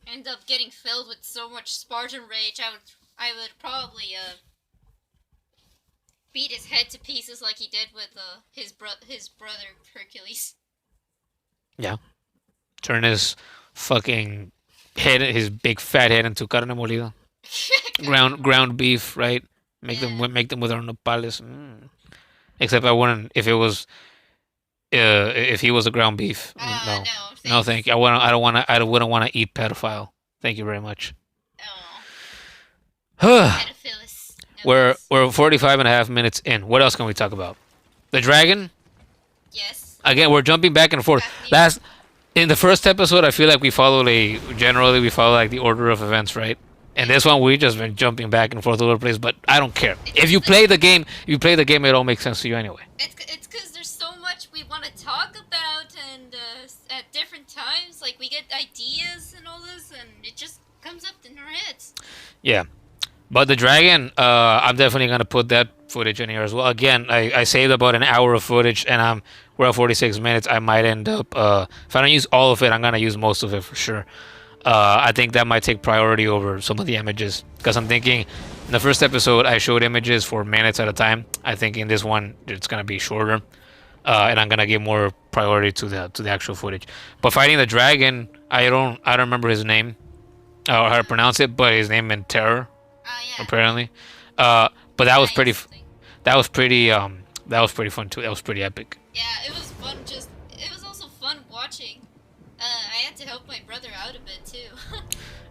end up getting filled with so much Spartan rage. I would probably beat his head to pieces like he did with his brother Hercules.
Yeah, turn his fucking head, his big fat head into carne molida, ground beef, right?
Yeah.
Make them with our nopales. Except I wouldn't if he was a ground beef. No,
No,
no,
thanks.
thank you. I wouldn't want to eat pedophile. Thank you very much.
Oh,
we're
pedophilus. No thanks.
we're 45 and a half minutes in. What else can we talk about? The dragon.
Yes.
Again, we're jumping back and forth.
Athena.
Last in the first episode, I feel like we follow like the order of events, right? And this one, we just been jumping back and forth all over the place. But I don't care.
It's
If you play the game, it all makes sense to you anyway.
it's because there's so much we want to talk about, and at different times, like we get ideas and all this, and it just comes up in our heads.
Yeah, but the dragon, I'm definitely gonna put that footage in here as well. Again, I saved about an hour of footage, and we're at 46 minutes. I might end up, if I don't use all of it, I'm gonna use most of it for sure. I think that might take priority over some of the images because I'm thinking in the first episode I showed images for minutes at a time. I think in this one it's gonna be shorter, and I'm gonna give more priority to the actual footage. But fighting the dragon, I don't remember his name or how to pronounce it, but his name meant terror
Yeah.
apparently. But that was pretty.
Nice thing.
That was pretty. That was pretty fun too. That was pretty epic.
Yeah, it was fun. It was also fun watching. I had to help my brother out a bit too.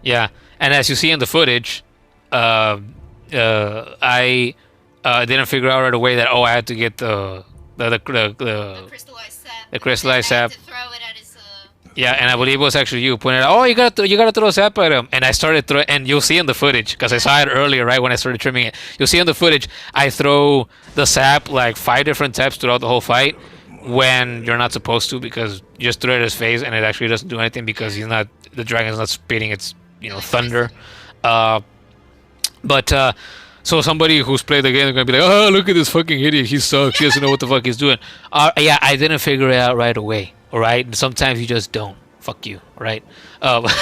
Yeah, and as you see in the footage, I didn't figure out right away that I had to get
The crystallized sap.
the crystallized
I had
sap.
to throw it at his.
Yeah, and I believe it was actually you pointed out. Oh, you gotta throw a sap at him, and I started throw, and you'll see in the footage because I saw it earlier, right when I started trimming it. You'll see in the footage I throw the sap like 5 different taps throughout the whole fight when you're not supposed to because you just throw it at his face and it actually doesn't do anything because the dragon's not spitting its thunder. Uh, but so somebody who's played the game is gonna be like, oh, look at this fucking idiot, he sucks, he doesn't know what the fuck he's doing. Yeah, I didn't figure it out right away. All right, sometimes you just don't. Fuck you, right?
Sometimes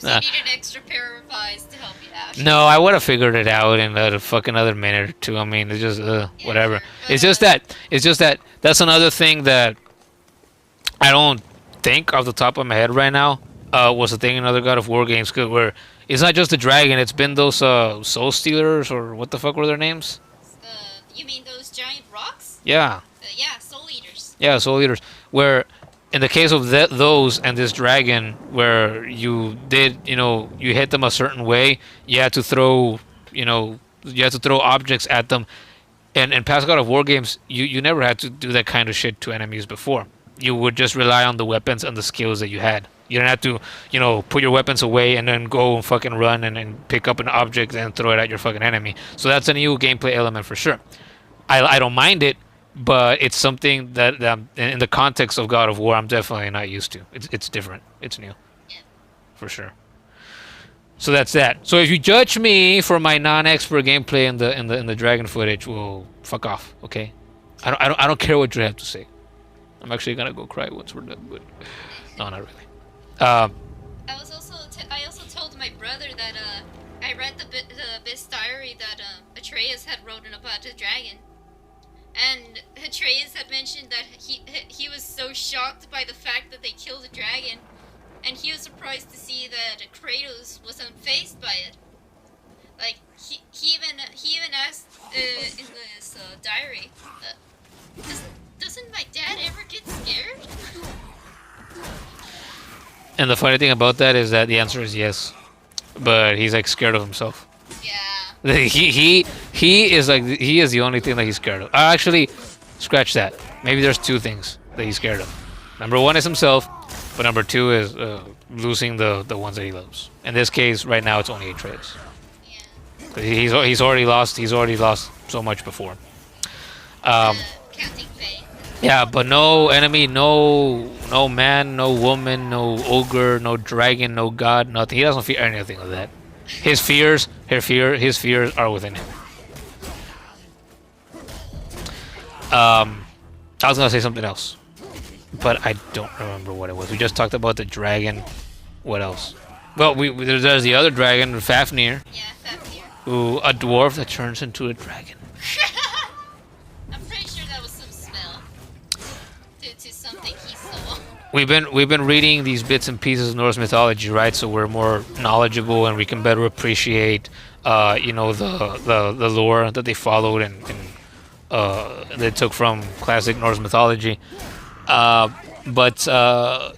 Nah.
you need an extra pair of eyes to help you out.
No, I would have figured it out in a fucking other minute or two. I mean, it's just
Yeah,
whatever.
sure.
It's just that that's another thing that I don't think off the top of my head right now. Was the thing in other God of War games where it's not just the dragon. It's been those soul stealers or what the fuck were their names?
You mean those giant rocks?
Yeah,
Yeah, soul eaters.
yeah, soul eaters. Where in the case of those and this dragon, where you did, you hit them a certain way, you had to throw, you had to throw objects at them. And in past God of War games, you never had to do that kind of shit to enemies before. You would just rely on the weapons and the skills that you had. You didn't have to, put your weapons away and then go and fucking run and pick up an object and throw it at your fucking enemy. So that's a new gameplay element for sure. I don't mind it, but it's something that in the context of God of War, I'm definitely not used to. It's different. It's new,
Yeah.
for sure. So that's that. So if you judge me for my non-expert gameplay in the dragon footage, well, fuck off, okay? I don't care what you have to say. I'm actually gonna go cry once we're done, but no, not really.
I also told my brother that I read the Abyss diary that Atreus had written about the dragon, and Atreus had mentioned that he was so shocked by the fact that they killed the dragon, and he was surprised to see that Kratos was unfazed by it. Like he even asked in this diary, doesn't my dad ever get scared?
And the funny thing about that is that the answer is yes, but he's like scared of himself.
Yeah.
He is the only thing that he's scared of. Actually, scratch that. Maybe there's 2 things that he's scared of. Number 1 is himself, but number 2 is losing the ones that he loves. In this case, right now it's only Atreus.
Yeah.
He's already lost. He's already lost so much before.
Counting Faye.
Yeah, but no enemy, no man, no woman, no ogre, no dragon, no god, nothing. He doesn't fear anything of that. His fears are within him. I was gonna say something else, but I don't remember what it was. We just talked about the dragon. What else? Well, there's the other dragon, Fafnir,
Yeah, Fafnir.
who a dwarf that turns into a dragon.
I'm pretty sure that was some spell to something he saw.
We've been reading these bits and pieces of Norse mythology, right? So we're more knowledgeable and we can better appreciate, the lore that they followed and they took from classic Norse mythology. But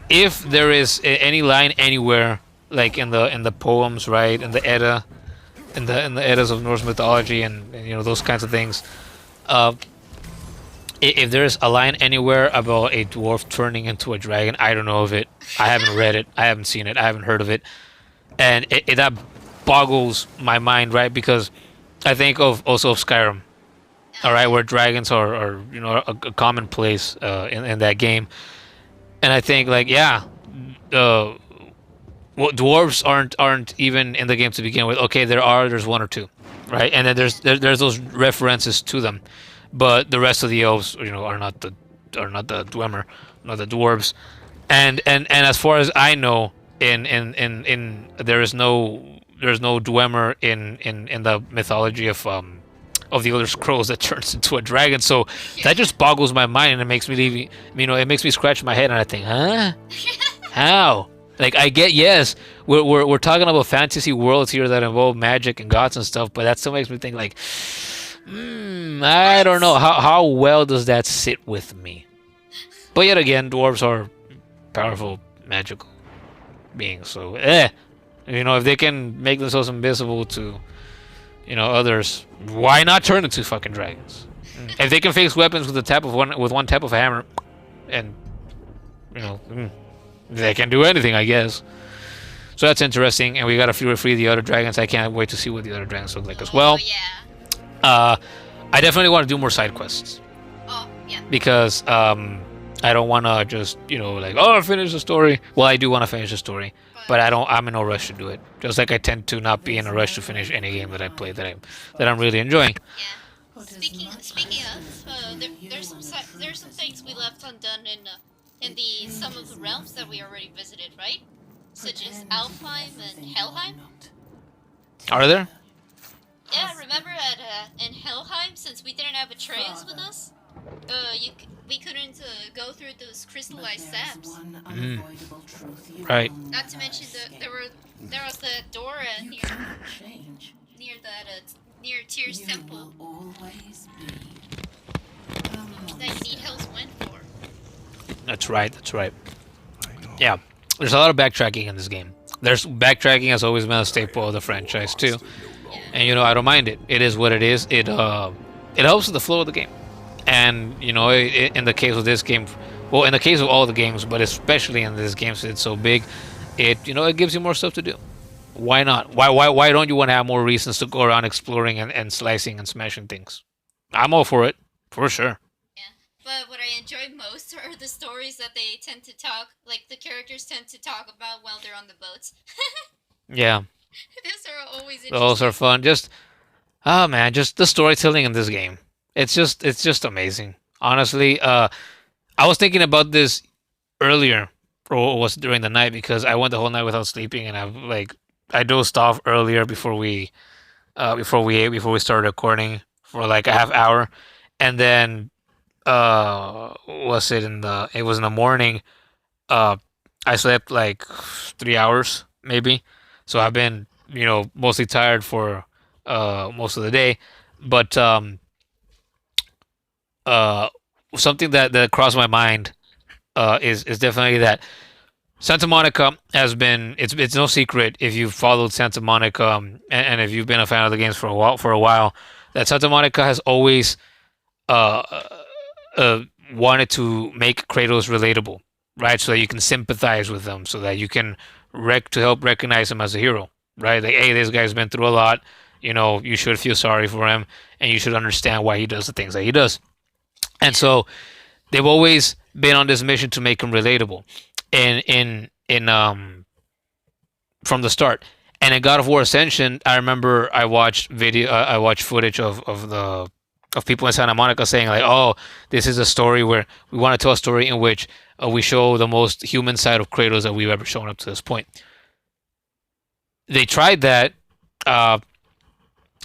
if there is any line anywhere, like in the poems, right, in the Edda, in the Eddas of Norse mythology, and those kinds of things, uh, if there's a line anywhere about a dwarf turning into a dragon, I don't know of it. I haven't read it. I haven't seen it. I haven't heard of it, and that boggles my mind, right? Because I think of also of Skyrim, all right, where dragons are a commonplace in that game, and I think like yeah, uh, well, dwarves aren't even in the game to begin with. Okay, there's one or two, right, and then there's those references to them, but the rest of the elves are not the dwemer, not the dwarves, and as far as I know, in there's no dwemer in the mythology of the Elder Scrolls that turns into a dragon. So that just boggles my mind, and it makes me leave. It makes me scratch my head, and I think, huh? How? Like I get, yes, we're talking about fantasy worlds here that involve magic and gods and stuff, but that still makes me think like, I don't know how well does that sit with me. But yet again, dwarves are powerful magical beings, so if they can make themselves invisible to others, why not turn into fucking dragons? If they can fix weapons with one tap of a hammer, and they can do anything, I guess. So that's interesting, and we gotta free the other dragons. I can't wait to see what the other dragons look like as well.
Yeah.
I definitely want to do more side quests
Oh yeah.
because I don't want to just finish the story. Well, I do want to finish the story, but I'm in no rush to do it. Just like I tend to not be in a rush to finish any game that I play that I'm really enjoying.
Yeah. Speaking of, there's some things we left undone in the some of the realms that we already visited, right? Such as Alfheim and Helheim.
Are there?
Yeah, remember in Helheim, since we didn't have Atreus with us, we couldn't go through those crystallized saps.
Right.
Not to mention there was the door near Tyr's temple that you need Hell's Wind for.
That's right. That's right. Yeah. There's a lot of backtracking in this game. Backtracking has always been a staple of the franchise too, and I don't mind it. It is what it is. It helps with the flow of the game, and in the case of this game, well, in the case of all the games, but especially in this game, since it's so big, it gives you more stuff to do. Why not? Why don't you want to have more reasons to go around exploring and slicing and smashing things? I'm all for it, for sure.
Yeah, but what I enjoy most are the stories that they tend to talk, like the characters tend to talk about while they're on the boats.
Yeah,
Those are always
those
interesting.
are fun. Just man, just the storytelling in this game. It's just amazing. Honestly, I was thinking about this earlier, or it was during the night because I went the whole night without sleeping, and I dozed off earlier before we started recording for like a half hour, and then it was in the morning. Uh, I slept like 3 hours maybe, so I've been mostly tired for most of the day, but uh, something that crossed my mind is definitely that Santa Monica has been. It's no secret if you've followed Santa Monica, and if you've been a fan of the games for a while, that Santa Monica has always uh, uh, wanted to make Kratos relatable, right? So that you can sympathize with them, so that you can to help recognize him as a hero, right? Like, hey, this guy's been through a lot. You should feel sorry for him, and you should understand why he does the things that he does. And so they've always been on this mission to make him relatable, in from the start. And in God of War Ascension, I remember I watched footage of people in Santa Monica saying like, "Oh, this is a story where we want to tell a story in which we show the most human side of Kratos that we've ever shown up to this point." They tried that. Uh,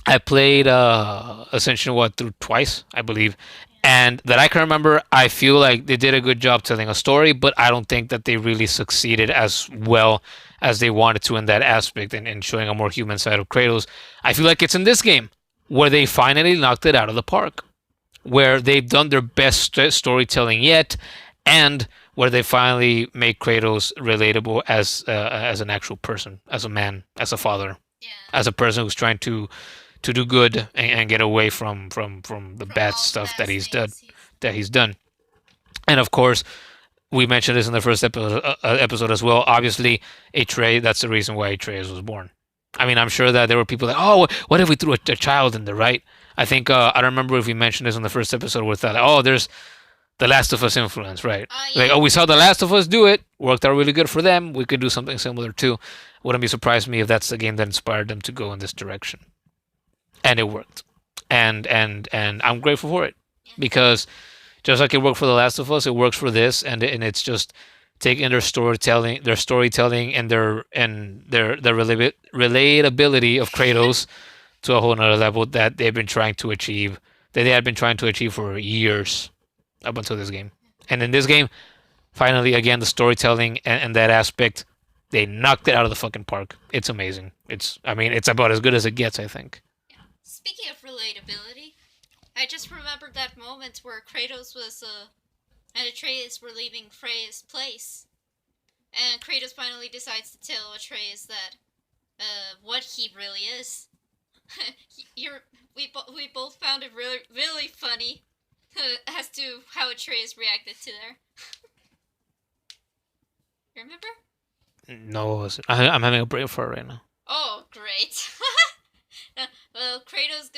I played Ascension what through twice, I believe, and that I can remember. I feel like they did a good job telling a story, but I don't think that they really succeeded as well as they wanted to in that aspect and showing a more human side of Kratos. I feel like it's in this game where they finally knocked it out of the park, where they've done their best storytelling yet, and where they finally make Kratos relatable as an actual person, as a man, as a father,
Yeah.
as a person who's trying to do good and get away from the
From
bad
all the
stuff
bad things
that he's done. And of course, we mentioned this in the first episode as well. Obviously, Atreus. That's the reason why Atreus was born. I mean, I'm sure that there were people like, oh, what if we threw a child in there, right? I think I don't remember if we mentioned this in the first episode with that. Oh, there's the Last of Us influence, right?
Yeah.
Like, oh, we saw the Last of Us do it, worked out really good for them. We could do something similar too. Wouldn't be surprised me if that's the game that inspired them to go in this direction, and it worked. And I'm grateful for it because just like it worked for The Last of Us, it works for this, and it's just taking their storytelling, and their relatability of Kratos to a whole nother level that they've been trying to achieve, that they had been trying to achieve for years up until this game. And in this game, finally, again, the storytelling and that aspect, they knocked it out of the fucking park. It's amazing. I mean, it's about as good as it gets, I think.
Speaking of relatability, I just remembered that moment where Kratos and Atreus were leaving Freya's place, and Kratos finally decides to tell Atreus that what he really is. We both found it really funny as to how Atreus reacted to there. Remember?
No, I'm having a brain fart right now.
Oh, great. Well, Kratos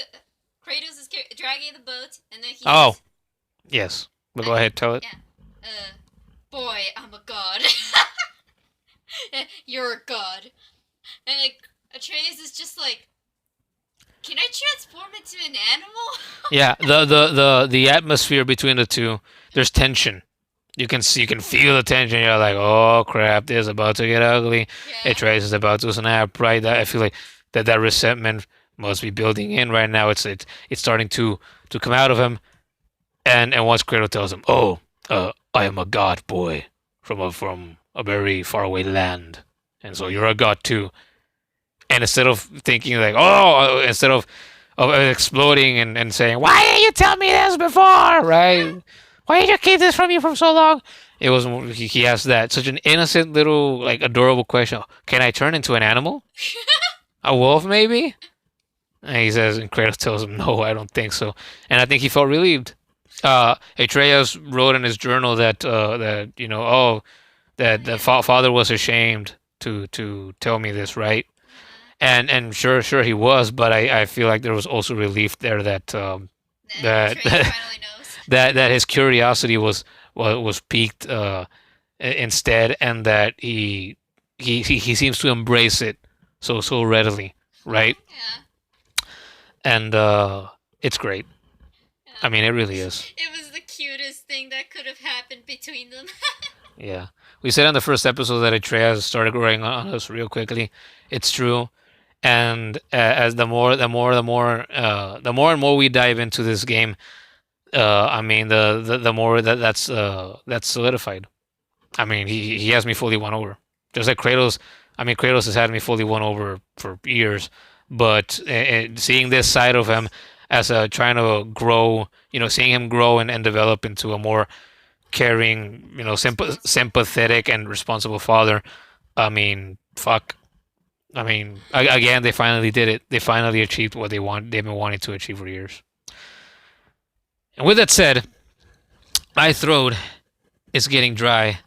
is dragging the boat, and then he.
Oh, yes. But go ahead, tell it.
Yeah. Boy, I'm a god. You're a god. And like Atreus is just like, can I transform into an animal?
Yeah, the atmosphere between the two, there's tension. You can feel the tension. You're like, oh crap, this is about to get ugly.
Yeah.
Atreus is about to snap. Right, I feel like that resentment must be building in right now. It's starting to come out of him. And once Kratos tells him, oh, I am a god, boy, from a very far away land, and so you're a god too. And instead of thinking like, oh, instead of exploding and saying, why didn't you tell me this before, right? Why did you keep this from me for so long? It was he asked that such an innocent little like adorable question. Can I turn into an animal? A wolf maybe? And he says, and Kratos tells him, no, I don't think so. And I think he felt relieved. Atreus wrote in his journal that that the father was ashamed to tell me this, right? And sure he was, but I feel like there was also relief there that that
Atreus finally knows.
that his curiosity was piqued instead, and that he seems to embrace it so readily, right?
Yeah.
And it's great. I mean, it really is.
It was the cutest thing that could have happened between them.
Yeah, we said on the first episode that Atreus started growing on us real quickly. It's true, and as the more and more we dive into this game, I mean the more that's solidified. I mean, he has me fully won over, just like Kratos. I mean, Kratos has had me fully won over for years, but seeing this side of him as trying to grow, seeing him grow and develop into a more caring, sympathetic and responsible father. I mean, fuck. I mean, again, they finally did it. They finally achieved what they've been wanting to achieve for years. And with that said, my throat is getting dry,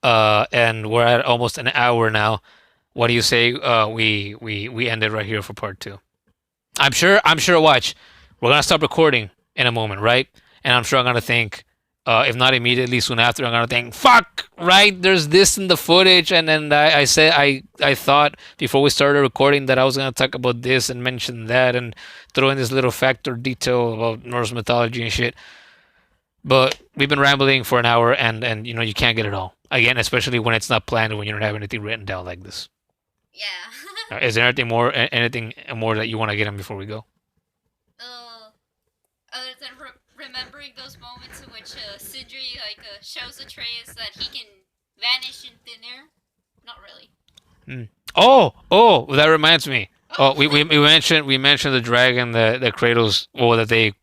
and we're at almost an hour now. What do you say? We end it right here for part 2. I'm sure. Watch, we're gonna stop recording in a moment, right? And I'm sure I'm gonna think, If not immediately, soon after, I'm gonna think, "Fuck!" Right? There's this in the footage, and then I said I thought before we started recording that I was gonna talk about this and mention that and throw in this little fact or detail about Norse mythology and shit. But we've been rambling for an hour, and you can't get it all again, especially when it's not planned, when you don't have anything written down like this.
Yeah.
Is there anything more that you want to get in before we go?
uh, Other than remembering those moments in which Sindri shows Atreus that he can vanish in thin air. Not really.
Oh, that reminds me.
Oh.
Oh, we mentioned the dragon that Kratos, well, that they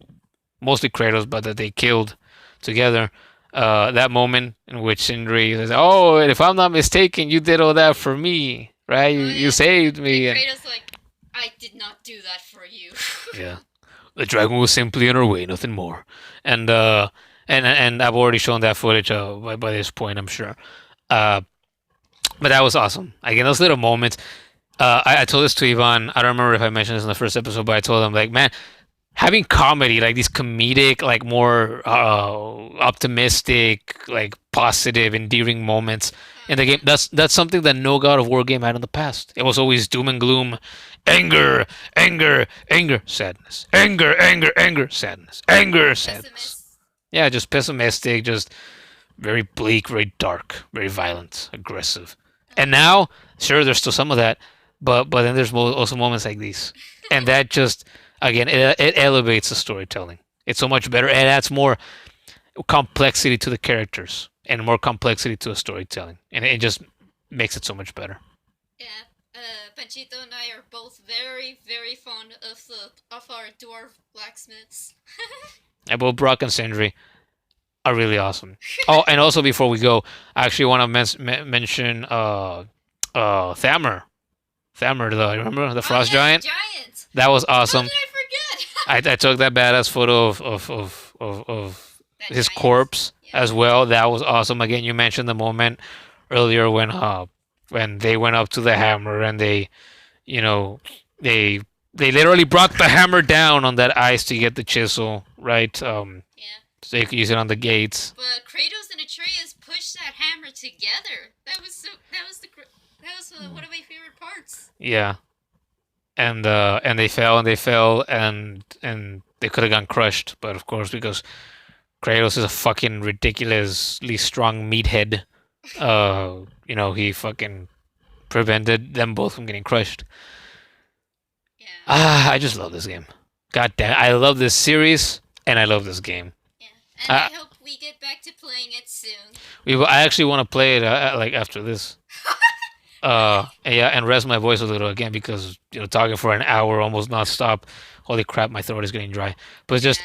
mostly Kratos, but that they killed together. That moment in which Sindri says, "Oh, and if I'm not mistaken, you did all that for me, right? You,
Oh,
you
yeah.
saved me."
And
And
Kratos I did not do that for you.
yeah, the dragon was simply in her way, nothing more. And I've already shown that footage by this point, I'm sure. Uh, but that was awesome. Again, those little moments. I told this to Ivan. I don't remember if I mentioned this in the first episode, but I told him like, man, having comedy, like these comedic, like more optimistic, like positive, endearing moments in the game. That's something that no God of War game had in the past. It was always doom and gloom, anger, anger, anger, sadness, anger, anger, anger, sadness, anger, sadness.
Pessimist.
Yeah, just pessimistic, just very bleak, very dark, very violent, aggressive. And now, sure, there's still some of that, but then there's also moments like these, and that just again it elevates the storytelling. It's so much better. It adds more complexity to the characters and more complexity to the storytelling, and it just makes it so much better.
Yeah. Panchito and I are both very, very fond of our dwarf blacksmiths.
And both Brock and Sindri are really awesome. Oh, and also before we go, I actually want to mention Thammer. Thammer, remember the frost
Oh, yeah,
giant?
giant.
That was
How
awesome.
did I forget?
I took that badass photo of
That
his
giant.
corpse
Yeah.
as well. That was awesome. Again, you mentioned the moment earlier when they went up to the hammer and you know they they literally brought the hammer down on that ice to get the chisel right.
Yeah.
So they could use it on the gates.
But Kratos and Atreus pushed that hammer together. That was so. That was one of my favorite parts.
Yeah, and they fell and they fell and they could have gone crushed, but of course because Kratos is a fucking ridiculously strong meathead. He fucking prevented them both from getting crushed.
Yeah.
I just love this game. God damn, I love this series and I love this game.
Yeah. And I hope we get back to playing it soon.
I actually want to play it like after this. And rest my voice a little again because talking for an hour almost nonstop. Holy crap, my throat is getting dry. But it's just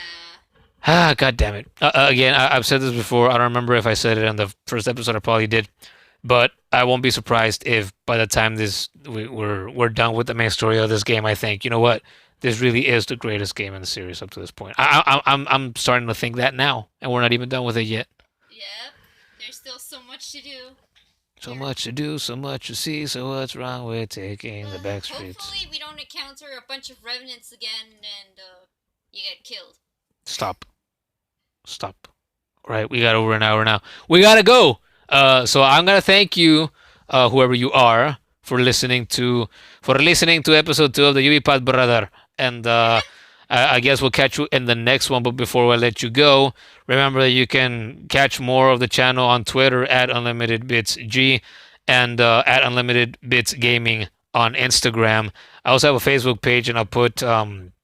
god damn it. Again, I've said this before. I don't remember if I said it in the first episode. I probably did, but I won't be surprised if by the time we're done with the main story of this game, I think you know what, this really is the greatest game in the series up to this point. I'm starting to think that now, and we're not even done with it yet.
Yep. There's still so much to do.
So much to do, so much to see. So what's wrong with taking the back streets?
Hopefully, we don't encounter a bunch of revenants again and you get killed.
Stop. Right, we got over an hour now. We gotta go. So I'm gonna thank you, whoever you are, for listening to episode 2 of the UBPod, brother. And I guess we'll catch you in the next one. But before I let you go, remember that you can catch more of the channel on Twitter at UnlimitedBitsG and at UnlimitedBitsGaming on Instagram. I also have a Facebook page, and I'll put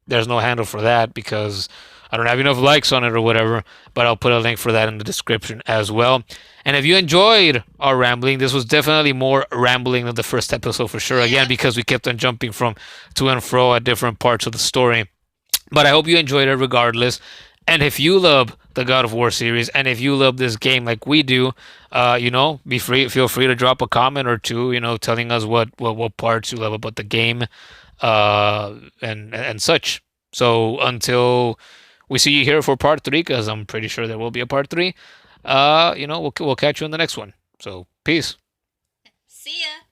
there's no handle for that because I don't have enough likes on it or whatever, but I'll put a link for that in the description as well. And if you enjoyed our rambling, this was definitely more rambling than the first episode for sure. Again, because we kept on jumping from to and fro at different parts of the story. But I hope you enjoyed it regardless. And if you love the God of War series, and if you love this game like we do, feel free to drop a comment or two, telling us what parts you love about the game, and such. So until we see you here for part 3, because I'm pretty sure there will be a part 3. We'll catch you in the next one. So peace.
See ya.